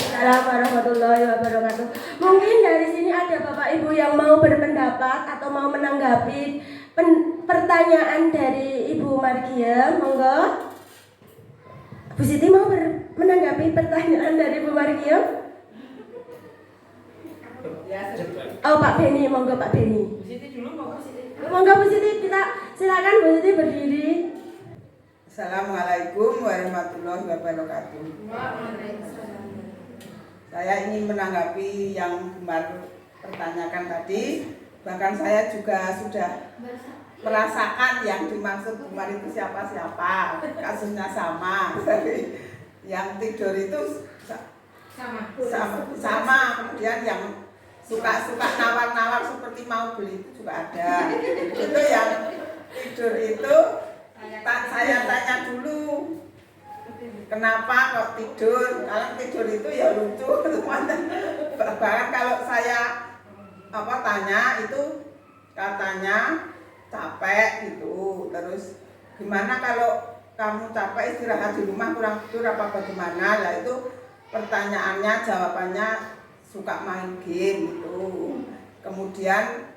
Assalamualaikum warahmatullahi wabarakatuh. Mungkin dari sini ada Bapak Ibu yang mau berpendapat atau mau menanggapi pertanyaan dari Ibu Margia, monggo. Bu Siti mau menanggapi pertanyaan dari Bu Margia? Oh Pak Beni, monggo Pak Beni. Bu Siti dulu, monggo Bu Siti, kita silakan Bu Siti berdiri. Assalamualaikum warahmatullahi wabarakatuh. Saya ingin menanggapi yang Mbak pertanyakan tadi. Bahkan saya juga sudah merasakan yang dimaksud kemarin itu siapa-siapa. Kasusnya sama. Yang tidur itu sama. Kemudian yang suka nawar-nawar seperti mau beli itu juga ada. Itu yang tidur itu saya tanya dulu, kenapa kok tidur? Kalau tidur itu ya lucu. Bahkan kalau saya tanya itu katanya capek gitu. Terus gimana kalau kamu capek istirahat di rumah kurang tidur apa bagaimana? Lah itu pertanyaannya, jawabannya suka main game gitu. Kemudian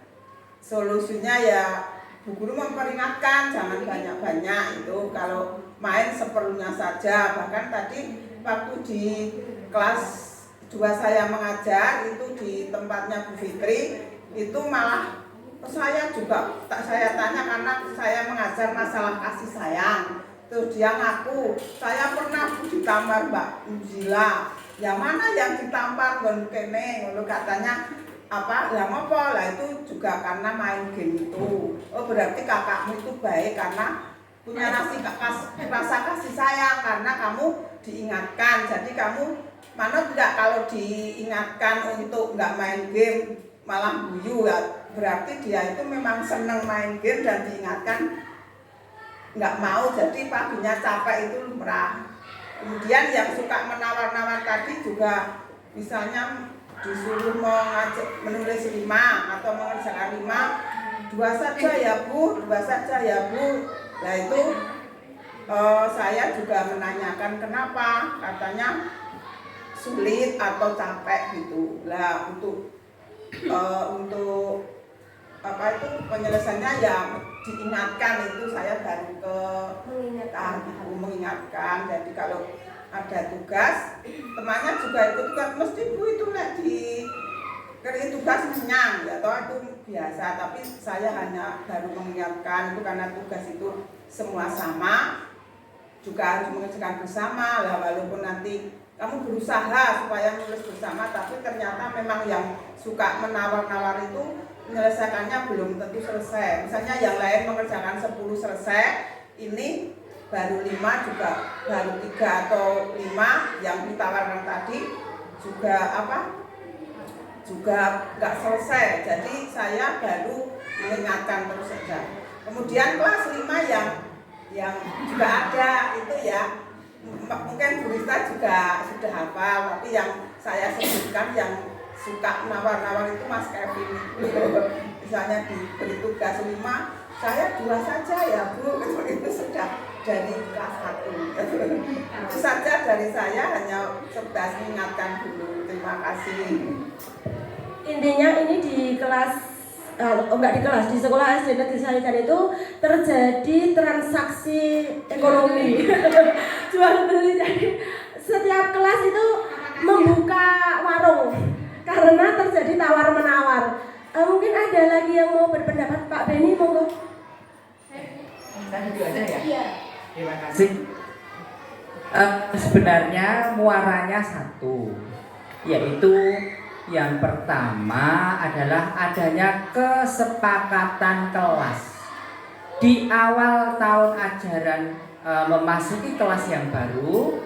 solusinya ya Bu Guru memperingatkan jangan banyak-banyak itu, kalau main seperlunya saja. Bahkan tadi waktu di kelas 2 saya mengajar itu di tempatnya Bu Fitri, itu malah saya juga saya tanya karena saya mengajar masalah kasih sayang. Terus dia ngaku, saya pernah ditampar Mbak Muzila. Yang mana yang ditampar gon kene, ngono katanya apa? Lah ngopo? Lah itu juga karena main game itu. Oh berarti kakakmu itu baik karena punya rasa kasih sayang karena kamu diingatkan. Jadi kamu mana tidak kalau diingatkan untuk nggak main game malah guyu ya, berarti dia itu memang senang main game dan diingatkan nggak mau, jadi paginya capek itu lumrah. Kemudian yang suka menawar-nawar tadi juga misalnya disuruh menulis 5 atau mengerjakan 5, 2 saja ya Bu, 2 saja ya Bu. Nah itu saya juga menanyakan kenapa, katanya sulit atau capek gitu. Lah untuk apa itu penyelesaiannya ya diingatkan, itu saya baru ke mengingatkan. Jadi kalau ada tugas, temannya juga ikut tugas, mesti Bu itu di tugas menyang ya toh itu biasa, tapi saya hanya baru mengingatkan itu karena tugas itu semua sama, juga harus mengerjakan bersama lah, walaupun nanti kamu berusaha supaya nulis bersama, tapi ternyata memang yang suka menawar-nawar itu menyelesaikannya belum tentu selesai. Misalnya yang lain mengerjakan 10 selesai, ini baru 5 juga, baru 3 atau 5 yang ditawarkan tadi juga juga nggak selesai. Jadi saya baru mengingatkan terus saja. Kemudian kelas 5 yang juga ada itu ya, mungkin Bu Rista juga sudah hafal, tapi yang saya sebutkan yang suka nawar-nawar itu Mas Kevin. Misalnya diberi tugas 5, saya 2 saja ya Bu, itu sudah dari kelas 1. Itu saja dari saya, hanya sekedar mengingatkan dulu. Terima kasih. Intinya ini di kelas di sekolah SD Negeri Sayidan itu terjadi transaksi ekonomi jual beli. Jadi setiap kelas itu membuka warung karena terjadi tawar menawar. Mungkin ada lagi yang mau berpendapat, Pak Beni, monggo. Saya juga ada ya. Iya. Terima kasih. Sebenarnya muaranya satu, yaitu yang pertama adalah adanya kesepakatan kelas. Di awal tahun ajaran memasuki kelas yang baru,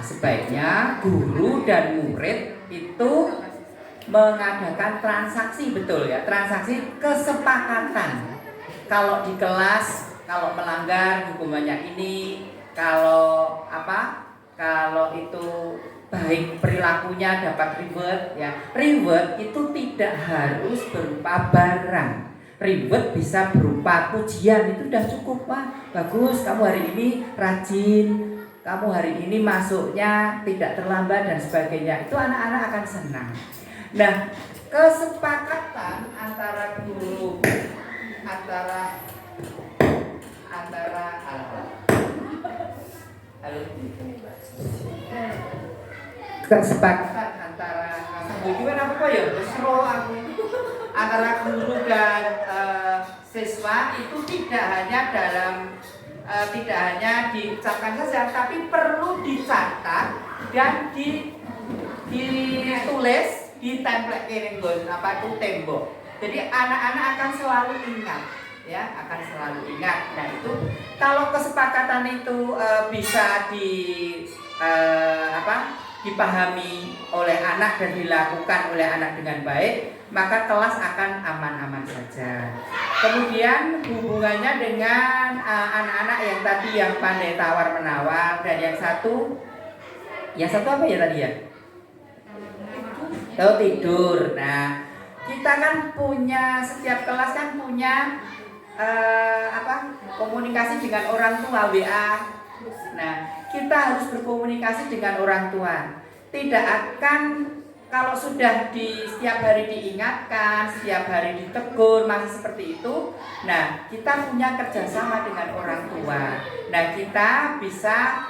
sebaiknya guru dan murid itu mengadakan transaksi, betul ya, transaksi kesepakatan. Kalau di kelas, kalau melanggar hukumannya ini, kalau itu baik perilakunya dapat reward ya. Reward itu tidak harus berupa barang. Reward bisa berupa pujian, itu sudah cukup. Wah, bagus, kamu hari ini rajin, kamu hari ini masuknya tidak terlambat dan sebagainya. Itu anak-anak akan senang. Nah, kesepakatan antara guru antara kesepakatan antara guru dan siswa itu tidak hanya diucapkan saja, tapi perlu dicatat dan ditulis di template tembok. Jadi anak-anak akan selalu ingat. Ya, akan selalu ingat. Nah itu kalau kesepakatan itu bisa dipahami oleh anak dan dilakukan oleh anak dengan baik, maka kelas akan aman-aman saja. Kemudian hubungannya dengan anak-anak yang tadi yang pandai tawar menawar, dan yang satu apa ya tadi ya? Tidur. Nah, kita kan punya, setiap kelas kan punya komunikasi dengan orang tua, WA. Nah, kita harus berkomunikasi dengan orang tua. Tidak akan kalau sudah setiap hari diingatkan, setiap hari ditegur masih seperti itu, nah kita punya kerjasama dengan orang tua. Nah kita bisa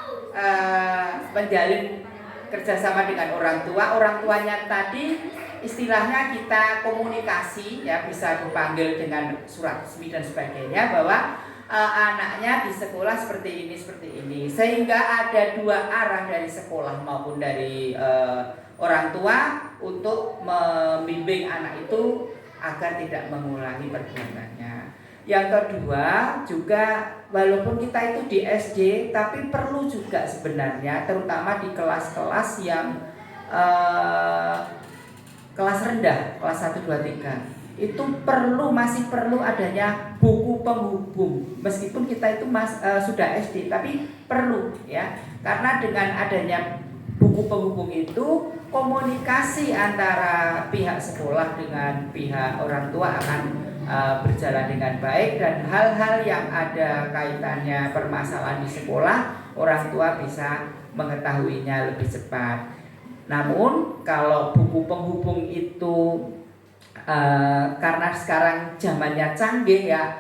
menjalin kerjasama dengan orang tuanya tadi istilahnya kita komunikasi ya, bisa dipanggil dengan surat resmi dan sebagainya bahwa anaknya di sekolah seperti ini, sehingga ada dua arah dari sekolah maupun dari orang tua untuk membimbing anak itu agar tidak mengulangi perbuatannya. Yang kedua juga walaupun kita itu di SD, tapi perlu juga sebenarnya terutama di kelas-kelas yang kelas rendah, kelas 1, 2, 3 itu masih perlu adanya buku penghubung. Meskipun kita itu sudah SD, tapi perlu ya, karena dengan adanya buku penghubung itu komunikasi antara pihak sekolah dengan pihak orang tua akan berjalan dengan baik, dan hal-hal yang ada kaitannya permasalahan di sekolah orang tua bisa mengetahuinya lebih cepat. Namun kalau buku penghubung itu karena sekarang zamannya canggih ya,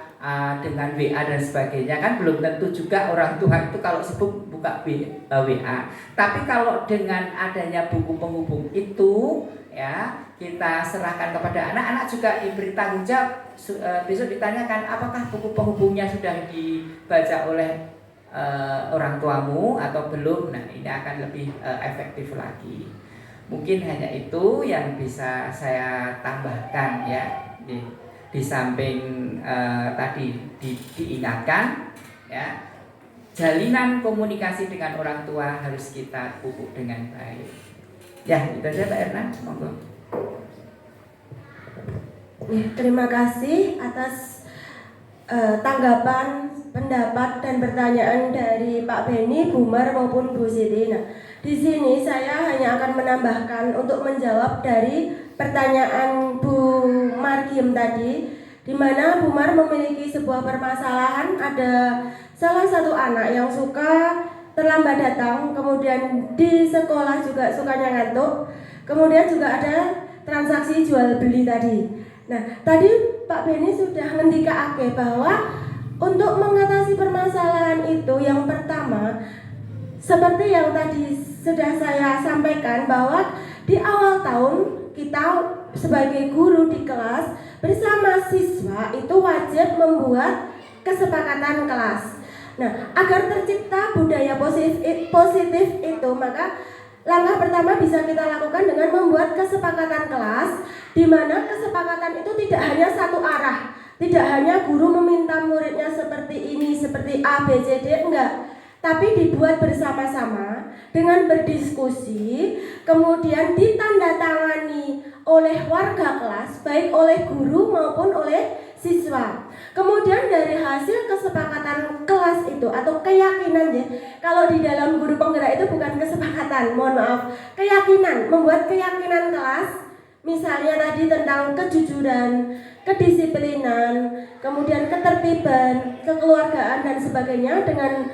dengan WA dan sebagainya, kan belum tentu juga orang tua itu kalau sibuk buka WA. Tapi kalau dengan adanya buku penghubung itu ya, kita serahkan kepada anak-anak juga diberi tanggung jawab. Besok ditanyakan apakah buku penghubungnya sudah dibaca oleh orang tuamu atau belum. Nah ini akan lebih efektif lagi. Mungkin hanya itu yang bisa saya tambahkan ya, di samping tadi diingatkan ya, jalinan komunikasi dengan orang tua harus kita pupuk dengan baik. Ya itu aja Pak Erna, monggo. Terima kasih atas tanggapan, pendapat dan pertanyaan dari Pak Beni, Bu Mar maupun Bu Siti. Nah, di sini saya hanya akan menambahkan untuk menjawab dari pertanyaan Bu Markiem tadi, di mana Bu Mar memiliki sebuah permasalahan. Ada salah satu anak yang suka terlambat datang, kemudian di sekolah juga sukanya ngantuk, kemudian juga ada transaksi jual beli tadi. Nah, tadi Pak Beni sudah ngendikake bahwa untuk mengatasi permasalahan itu yang pertama, seperti yang tadi sudah saya sampaikan, bahwa di awal tahun kita sebagai guru di kelas bersama siswa itu wajib membuat kesepakatan kelas. Nah, agar tercipta budaya positif itu, maka langkah pertama bisa kita lakukan dengan membuat kesepakatan kelas, di mana kesepakatan itu tidak hanya satu arah, tidak hanya guru meminta muridnya seperti ini, seperti A, B, C, D, enggak, tapi dibuat bersama-sama dengan berdiskusi, kemudian ditandatangani oleh warga kelas, baik oleh guru maupun oleh siswa. Kemudian dari hasil kesepakatan kelas itu atau keyakinan ya, kalau di dalam guru penggerak itu bukan kesepakatan, mohon maaf, keyakinan, membuat keyakinan kelas, misalnya tadi tentang kejujuran, kedisiplinan, kemudian ketertiban, kekeluargaan dan sebagainya dengan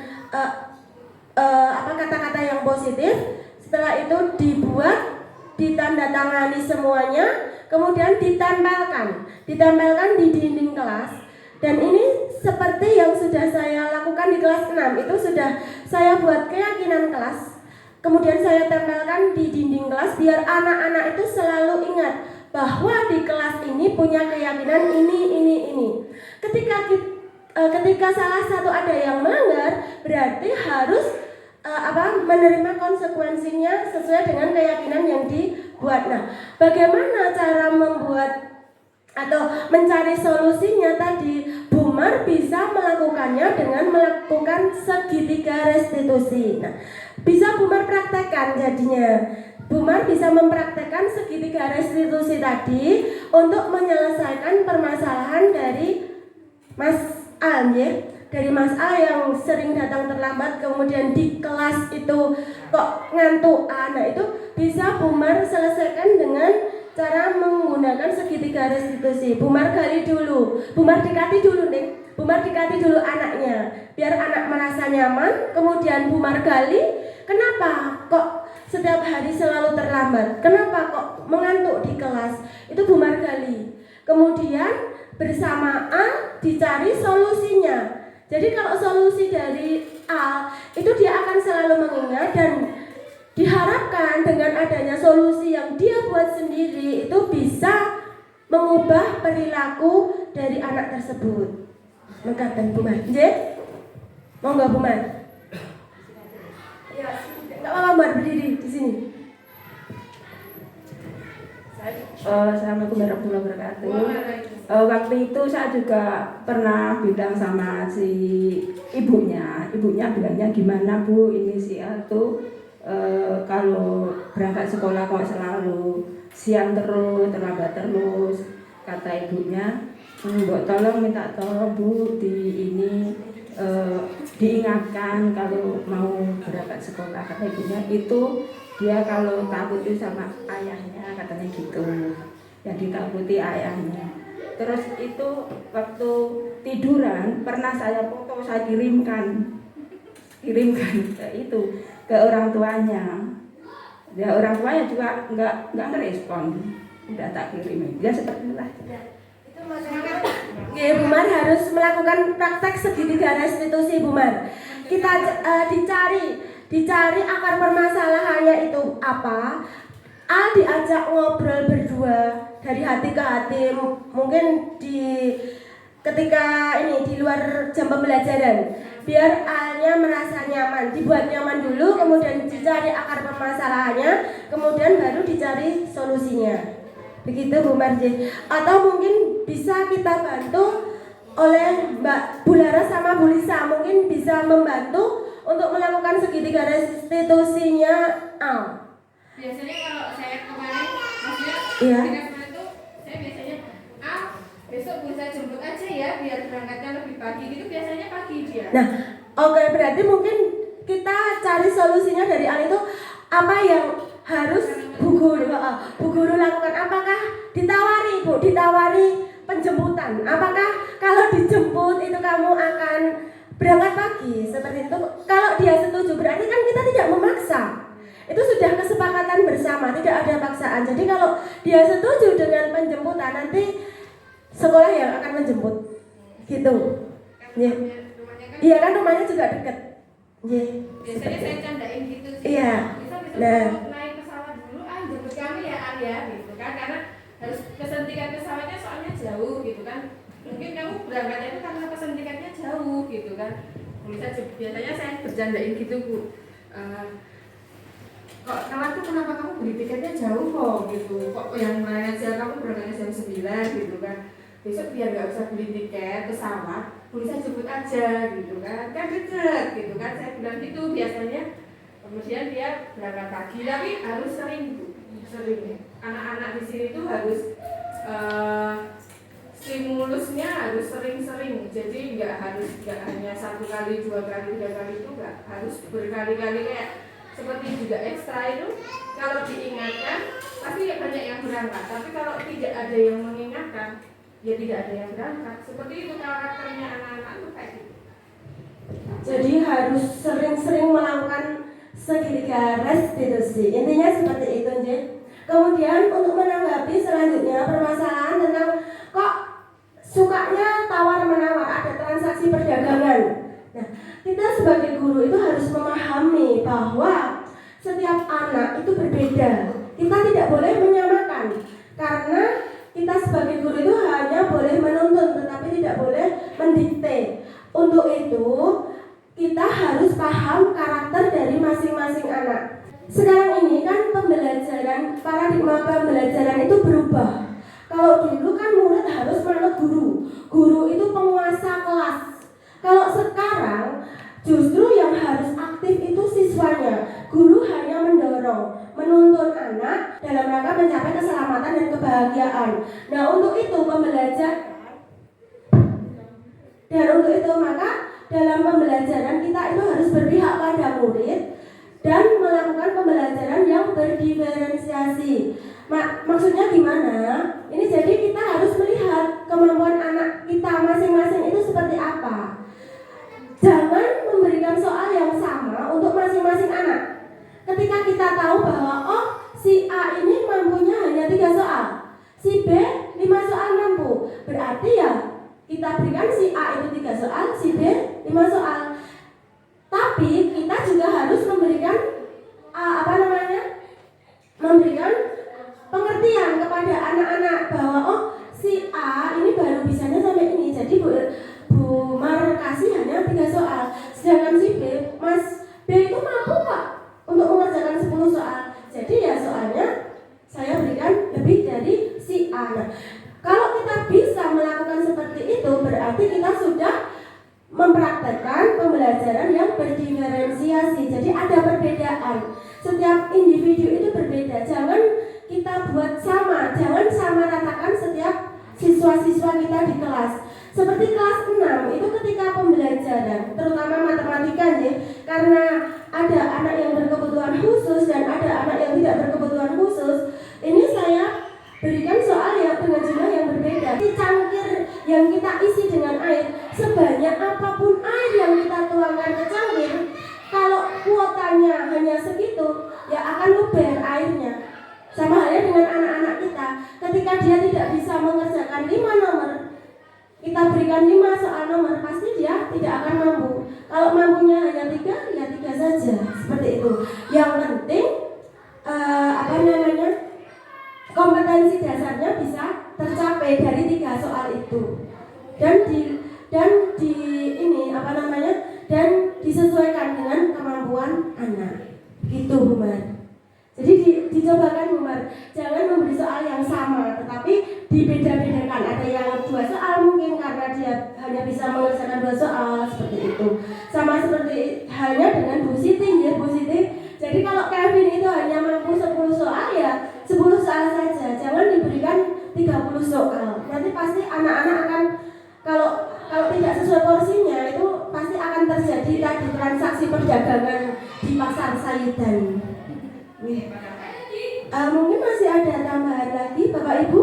kata-kata yang positif. Setelah itu dibuat, ditandatangani semuanya, kemudian ditempelkan di dinding kelas. Dan ini seperti yang sudah saya lakukan di kelas 6, itu sudah saya buat keyakinan kelas, kemudian saya tempelkan di dinding kelas biar anak-anak itu selalu ingat bahwa di kelas ini punya keyakinan ini. Ketika salah satu ada yang melanggar, berarti harus menerima konsekuensinya sesuai dengan keyakinan yang dibuat. Nah, bagaimana cara membuat atau mencari solusinya tadi? Bu Mar bisa melakukannya dengan melakukan segitiga restitusi. Nah, bisa Bu Mar praktekkan jadinya. Bu Mar bisa mempraktekkan segitiga restitusi tadi untuk menyelesaikan permasalahan dari Mas Al ya. Dari Mas A yang sering datang terlambat, kemudian di kelas itu kok ngantukan. Nah, itu bisa Bu Mar selesaikan dengan cara menggunakan segitiga restitusi. Bu Mar gali dulu, Bu Mar dekati dulu nih, Bu Mar dekati dulu anaknya, biar anak merasa nyaman. Kemudian Bu Mar gali, kenapa kok setiap hari selalu terlambat. Kenapa kok mengantuk di kelas? Itu Bu Margali. Kemudian bersama A dicari solusinya. Jadi kalau solusi dari A itu dia akan selalu mengingat, dan diharapkan dengan adanya solusi yang dia buat sendiri itu bisa mengubah perilaku dari anak tersebut. Mengatakan Bu Mar. Mau nggak Bu Mar? Ya, nggak apa-apa Mar, berdiri di sini. Assalamualaikum warahmatullahi wabarakatuh. Waktu itu saya juga pernah bilang sama si ibunya bilangnya gimana Bu, ini si A tuh kalau berangkat sekolah kok selalu siang terus, terlambat terus. Kata ibunya, Mbok tolong minta tolong Bu diingatkan kalau mau berangkat sekolah. Kata ibunya itu dia kalau takut itu sama ayahnya, katanya gitu, yang ditakuti ayahnya. Terus itu waktu tiduran pernah saya foto, saya kirimkan ke orang tuanya. Ya orang tuanya juga nggak ngerespon, udah tak kirim. Ya seperti itulah. Itu makanya Bu Mar harus melakukan praktek segitiga restitusi Bu Mar. Kita dicari akar permasalahannya itu apa. A diajak ngobrol berdua dari hati ke hati, mungkin ketika di luar jam pembelajaran, biar A-nya merasa nyaman, dibuat nyaman dulu, kemudian dicari akar permasalahannya, kemudian baru dicari solusinya. Begitu Bu Marji. Atau mungkin bisa kita bantu oleh Mbak Bulara sama Bu Lisa, mungkin bisa membantu untuk melakukan segitiga restitusinya A. Biasanya kalau saya kemarin maksudnya Iya. ketika kemarin tuh saya biasanya besok bisa jemput aja ya biar berangkatnya lebih pagi, gitu biasanya pagi dia. Nah, oke, berarti mungkin kita cari solusinya dari A itu apa yang harus Bu Guru lakukan. Apakah ditawari penjemputan? Apakah kalau dijemput itu kamu akan berangkat pagi seperti itu? Kalau dia setuju berarti kan kita tidak memaksa. Itu sudah kesepakatan bersama, tidak ada paksaan. Jadi kalau dia setuju dengan penjemputan, nanti sekolah yang akan menjemput. Gitu. Iya. Iya kan rumahnya juga dekat. Iya. Biasanya saya candain gitu sih. Iya. Bisa Nah, naik pesawat dulu, jemput kami ya Arya gitu kan, karena harus kesentingan pesawatnya soalnya jauh gitu kan. Mungkin kamu berangkatnya itu karena kesentingannya jauh gitu kan. Biasanya saya bercandain gitu Bu. Kok kawan tuh kenapa kamu beli tiketnya jauh kok gitu, kok yang lain aja kamu berangkatnya jam 9 gitu kan, besok biar gak usah beli tiket pesawat, bisa jemput aja gitu kan deket gitu kan, saya bilang gitu biasanya. Kemudian dia berangkat pagi, tapi harus sering Bu, sering. Anak-anak di sini tuh harus stimulusnya harus sering-sering, jadi nggak hanya 1 kali, 2 kali, 3 kali, itu nggak harus berkali-kali. Kayak seperti juga ekstra itu kalau diingatkan pasti banyak yang berangkat, tapi kalau tidak ada yang mengingatkan ya tidak ada yang berangkat. Seperti itu karakternya anak-anak itu kayak gitu. jadi harus sering-sering melakukan segitiga restitusi. Intinya seperti itu, J. Kemudian untuk menanggapi selanjutnya permasalahan tentang kok sukanya tawar-menawar, ada transaksi perdagangan. Nah, kita sebagai guru itu harus memahami bahwa setiap anak itu berbeda. Kita tidak boleh menyamakan, karena kita sebagai guru itu hanya boleh menuntun tetapi tidak boleh mendikte. Untuk itu kita harus paham karakter dari masing-masing anak. Sekarang ini kan paradigma pembelajaran itu berubah. Kalau dulu kan murid harus manut guru, guru itu penguasa kelas. Kalau sekarang justru yang harus aktif itu siswanya. Guru hanya mendorong, menuntun anak dalam rangka mencapai keselamatan dan kebahagiaan. Nah, untuk itu maka dalam pembelajaran kita itu harus berpihak pada murid dan melakukan pembelajaran yang berdiferensiasi. Maksudnya gimana? Ini jadi kita harus melihat kemampuan anak kita masing-masing itu seperti apa. Jangan memberikan soal yang sama untuk masing-masing anak. Ketika kita tahu Nah, kalau kita bisa melakukan seperti itu, berarti kita sudah mempraktekkan pembelajaran yang berdiferensiasi. Jadi ada perbedaan. Setiap individu itu berbeda. Jangan kita buat sama, jangan sama ratakan setiap siswa-siswa kita di kelas. Seperti kelas 6 itu ketika pembelajaran, terutama matematika ya, karena ada anak yang berkebutuhan khusus dan ada anak yang tidak berkebutuhan khusus. Ini saya berikan soal yang dengan jumlah yang berbeda. Di cangkir yang kita isi dengan air, sebanyak apapun air yang kita tuangkan ke cangkir, kalau kuotanya hanya segitu, ya akan luber airnya. Sama halnya dengan anak-anak kita, ketika dia tidak bisa mengerjakan 5 nomor, kita berikan 5 soal nomor, pasti dia tidak akan mampu. Kalau mampunya hanya 3, ya 3 saja, seperti itu. Yang penting kompetensi dasarnya bisa tercapai dari 3 soal itu, dan dan disesuaikan dengan kemampuan anak. Gitu, Bu Mar. Jadi dicobakan, Bu Mar. Jangan memberi soal yang sama, tetapi dibeda-bedakan. Ada yang 2 soal mungkin karena dia hanya bisa mengerjakan 2 soal, seperti itu. Sama seperti halnya dengan Bu Siti, ya Bu Siti. Jadi kalau Kevin itu hanya mampu 10 soal, ya 10 soal saja. Jangan diberikan 30 soal. Nanti pasti anak-anak akan kalau tidak sesuai porsinya, itu pasti akan terjadi tadi transaksi perdagangan di pasar Saidan. Mungkin masih ada tambahan lagi, Bapak Ibu?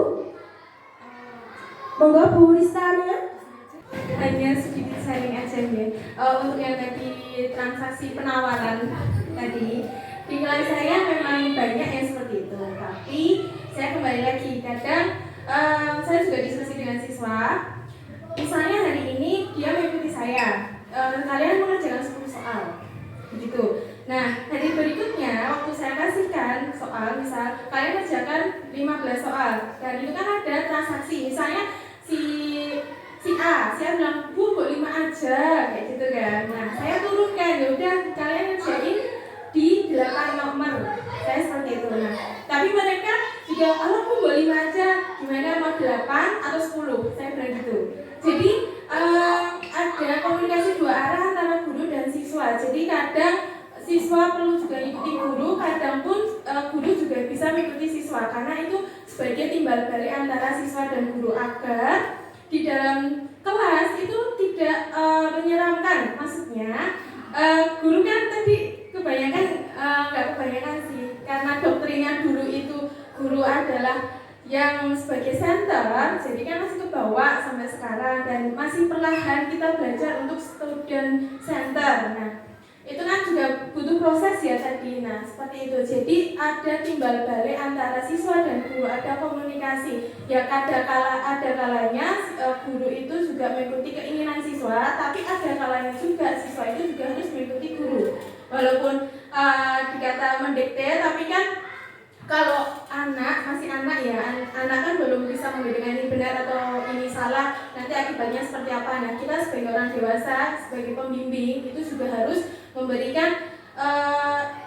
Monggo Bu Ristania. Hanya sedikit sharing aja ya. Untuk yang tadi transaksi penawaran tadi, di kelas saya memang banyak yang seperti itu. Tapi saya kembali lagi, kadang saya juga diskusi dengan siswa. Misalnya hari ini dia mengikuti saya, kalian mengerjakan 10 soal, begitu. Nah, hari berikutnya waktu saya kasihkan soal, misal kalian kerjakan 15 soal, dan itu kan ada transaksi. Misalnya si A bilang, Bu, 5 aja, kayak gitu kan. Nah, saya turunkan, ya udah kalian ngerjain di 8 nomor. Saya seperti itu. Nah, tapi mereka juga, Bu, 5 aja, gimana mau 8 atau 10? Saya bilang gitu. Jadi ada komunikasi 2 arah antara guru dan siswa. Jadi kadang siswa perlu juga ikuti guru, kadang pun guru juga bisa mengikuti siswa, karena itu sebagai timbal balik antara siswa dan guru agar di dalam kelas itu tidak menyeramkan. Maksudnya guru kan tadi nggak kebanyakan sih, karena doktrinnya dulu itu guru adalah yang sebagai center, jadi kan masih ke bawah sampai sekarang, dan masih perlahan kita belajar untuk student center. Nah, itu kan juga butuh proses ya tadi. Nah, seperti itu. Jadi ada timbal balik antara siswa dan guru, ada komunikasi. Ya ada kalanya guru itu juga mengikuti keinginan siswa, tapi ada kalanya juga siswa itu juga harus mengikuti guru. Walaupun dikata mendikte, tapi kan kalau masih anak ya, anak kan belum bisa membedakan ini benar atau ini salah, nanti akibatnya seperti apa. Nah, kita sebagai orang dewasa, sebagai pembimbing, itu juga harus memberikan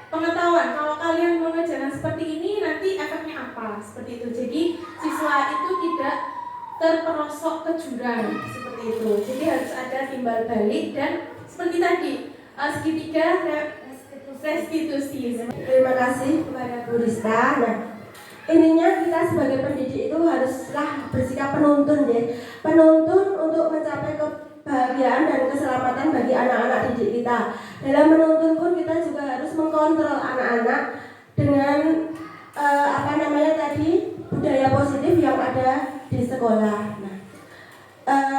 pengetahuan. Kalau kalian mengerjakan seperti ini, nanti efeknya apa, seperti itu. Jadi siswa itu tidak terperosok ke jurang, seperti itu. Jadi harus ada timbal balik, dan seperti tadi, segitiga restitusi. Terima kasih kepada Bu Rista. Nah, ininya kita sebagai pendidik itu haruslah bersikap penuntun ya. Penuntun untuk mencapai kebahagiaan dan keselamatan bagi anak-anak didik kita. Dalam menuntun pun kita juga harus mengkontrol anak-anak dengan budaya positif yang ada di sekolah. Nah,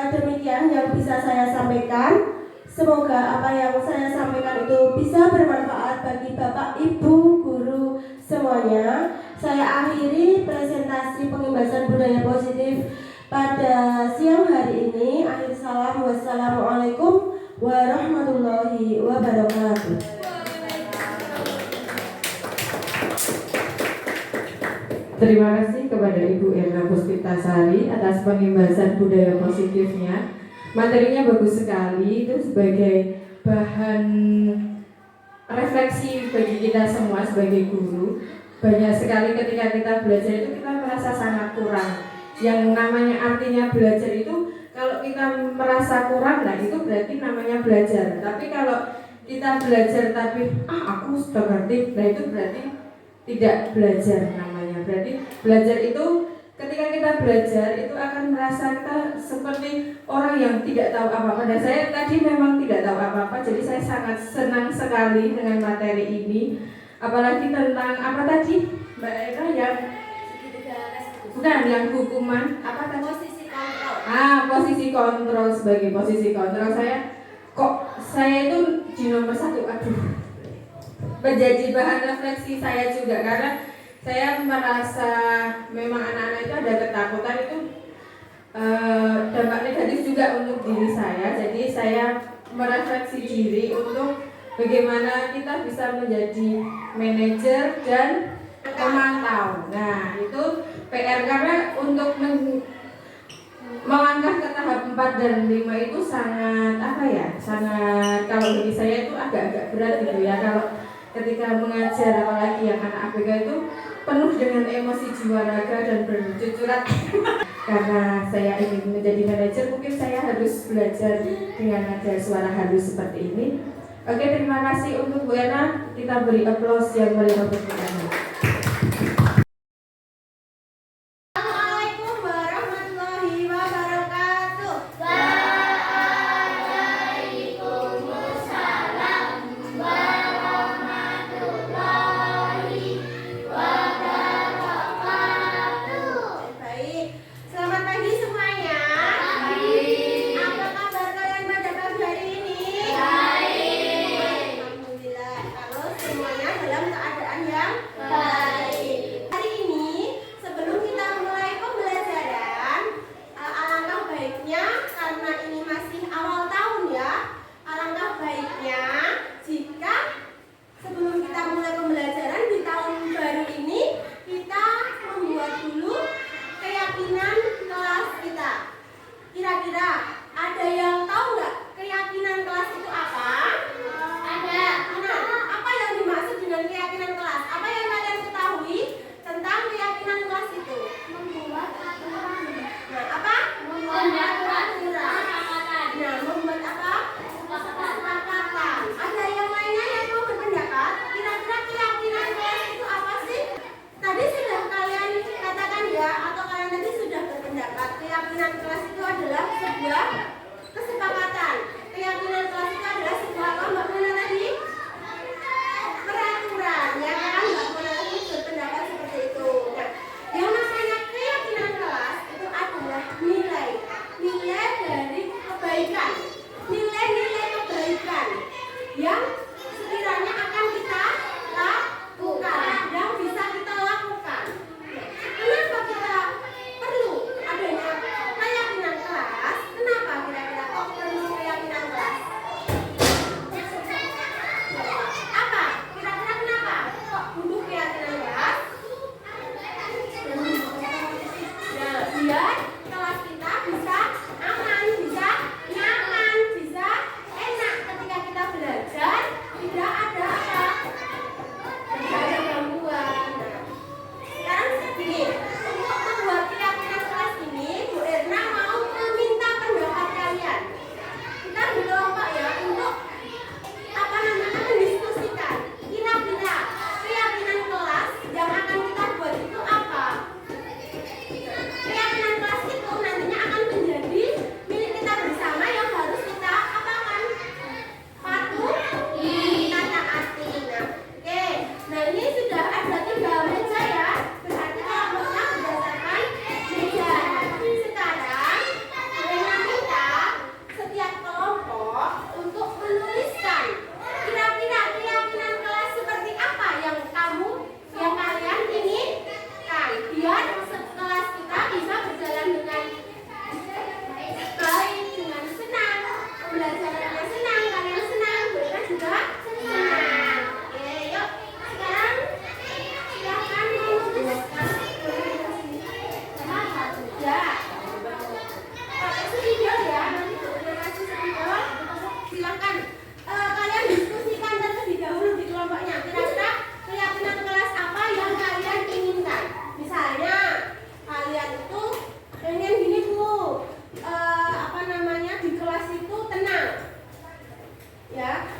demikian yang bisa saya sampaikan. Semoga apa yang saya sampaikan itu bisa bermanfaat bagi Bapak, Ibu, guru semuanya. Saya akhiri presentasi pengimbasan budaya positif pada siang hari ini. Akhir salam, wassalamualaikum warahmatullahi wabarakatuh. Terima kasih kepada Ibu Erna Puspitasari atas pengimbasan budaya positifnya. Materinya bagus sekali, itu sebagai bahan refleksi bagi kita semua sebagai guru. Banyak sekali ketika kita belajar itu kita merasa sangat kurang. Yang namanya artinya belajar itu kalau kita merasa kurang, nah itu berarti namanya belajar. Tapi kalau kita belajar tapi aku sudah ngerti, nah itu berarti tidak belajar namanya. Berarti belajar itu ketika kita belajar itu akan merasa kita seperti orang yang tidak tahu apa-apa. Dan saya tadi memang tidak tahu apa-apa, jadi saya sangat senang sekali dengan materi ini. Apalagi tentang apa tadi Mbak Eka yang bukan yang hukuman apa tadi? Posisi kontrol. Posisi kontrol. Sebagai posisi kontrol saya itu di nomor 1, menjadi bahan refleksi saya juga karena saya merasa memang anak-anak itu ada ketakutan itu dampak negatif juga untuk diri saya. Jadi saya merefleksi diri untuk bagaimana kita bisa menjadi manajer dan pemantau. Nah itu PR karena untuk melangkah ke tahap 4 dan 5 itu sangat sangat kalau bagi saya itu agak-agak berat gitu ya. Kalau ketika mengajar apalagi yang anak ABK itu penuh dengan emosi jiwa raga dan bercucuran. Karena saya ingin menjadi manajer, mungkin saya harus belajar dengan nada suara halus seperti ini. Oke, terima kasih untuk Bu Ena. Kita beri aplaus yang meriah untuk Bu Ena. Assalamualaikum warahmatullahi wabarakatuh. Baik, selamat pagi semuanya. Apa kabar kalian pada pagi hari ini? Baik. Alhamdulillah. Kalau semuanya dalam keadaan yang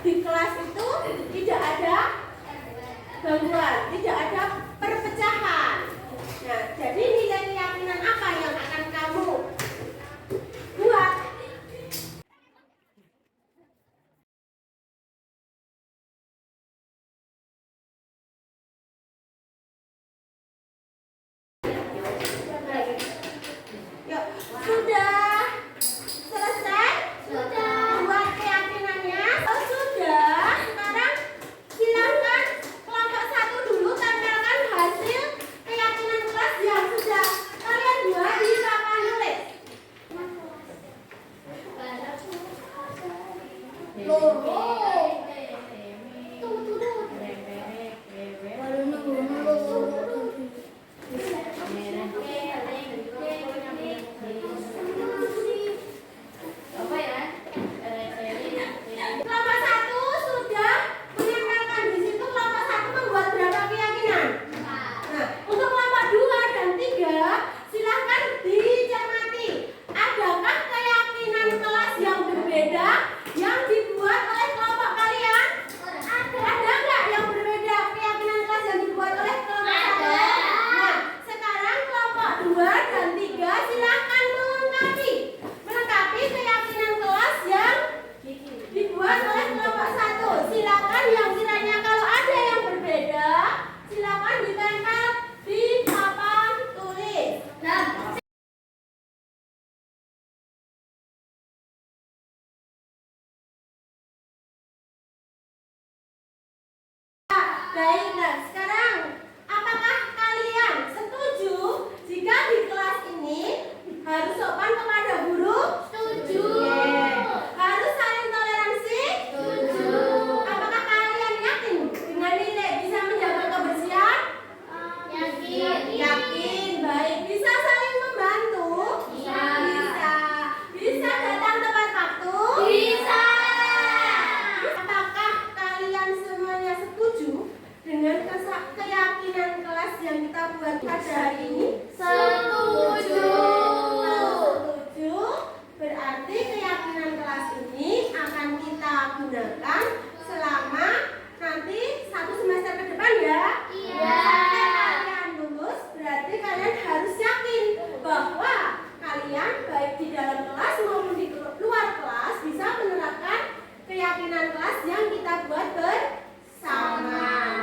di kelas itu tidak ada gangguan, tidak ada perpecahan. Nah, jadi nilai keyakinan apa yang akan kamu buat? Yuk, sudah selesai? Sudah. Buat keyakinannya? Oh, sudah. Sekarang silakan kelompok 1 dulu tampilkan hasil keyakinan kelas yang sudah kalian buat di papan tulis. Kelompok 1 sudah menempelkan di situ. Kelompok 1 membuat berapa keyakinan? Nah, untuk kelompok 2 dan 3 silahkan dicermati. Adakah keyakinan kelas yang berbeda yang dibuat oleh kelompok kalian? Ada nggak yang berbeda keyakinan kelas yang dibuat oleh kelompok 1? Nah, sekarang kelompok 2 dan 3 silahkan melengkapi keyakinan kelas yang dibuat oleh kelompok 1. Silakan yang kiranya kalau ada yang berbeda, silakan ditempel di papan tulis. Baik, nah sekarang apakah kalian setuju jika di kelas ini harus sopan kepada guru? Setuju. Harus saling toleransi? Setuju. Apakah kalian yakin dengan nilai bisa menjaga kebersihan? Yakin. Yakin. Baik, bisa saling membantu? Bisa. Bisa datang tepat waktu? Bisa. Apakah kalian semuanya setuju dengan keyakinan kelas yang kita buat pada hari ini? Setuju. Kalau setuju, berarti keyakinan kelas ini akan kita gunakan selama nanti 1 semester ke depan ya? Iya. Sampai kalian lulus, berarti kalian harus yakin bahwa kalian baik di dalam kelas maupun di luar kelas bisa menerapkan keyakinan kelas yang kita buat bersama.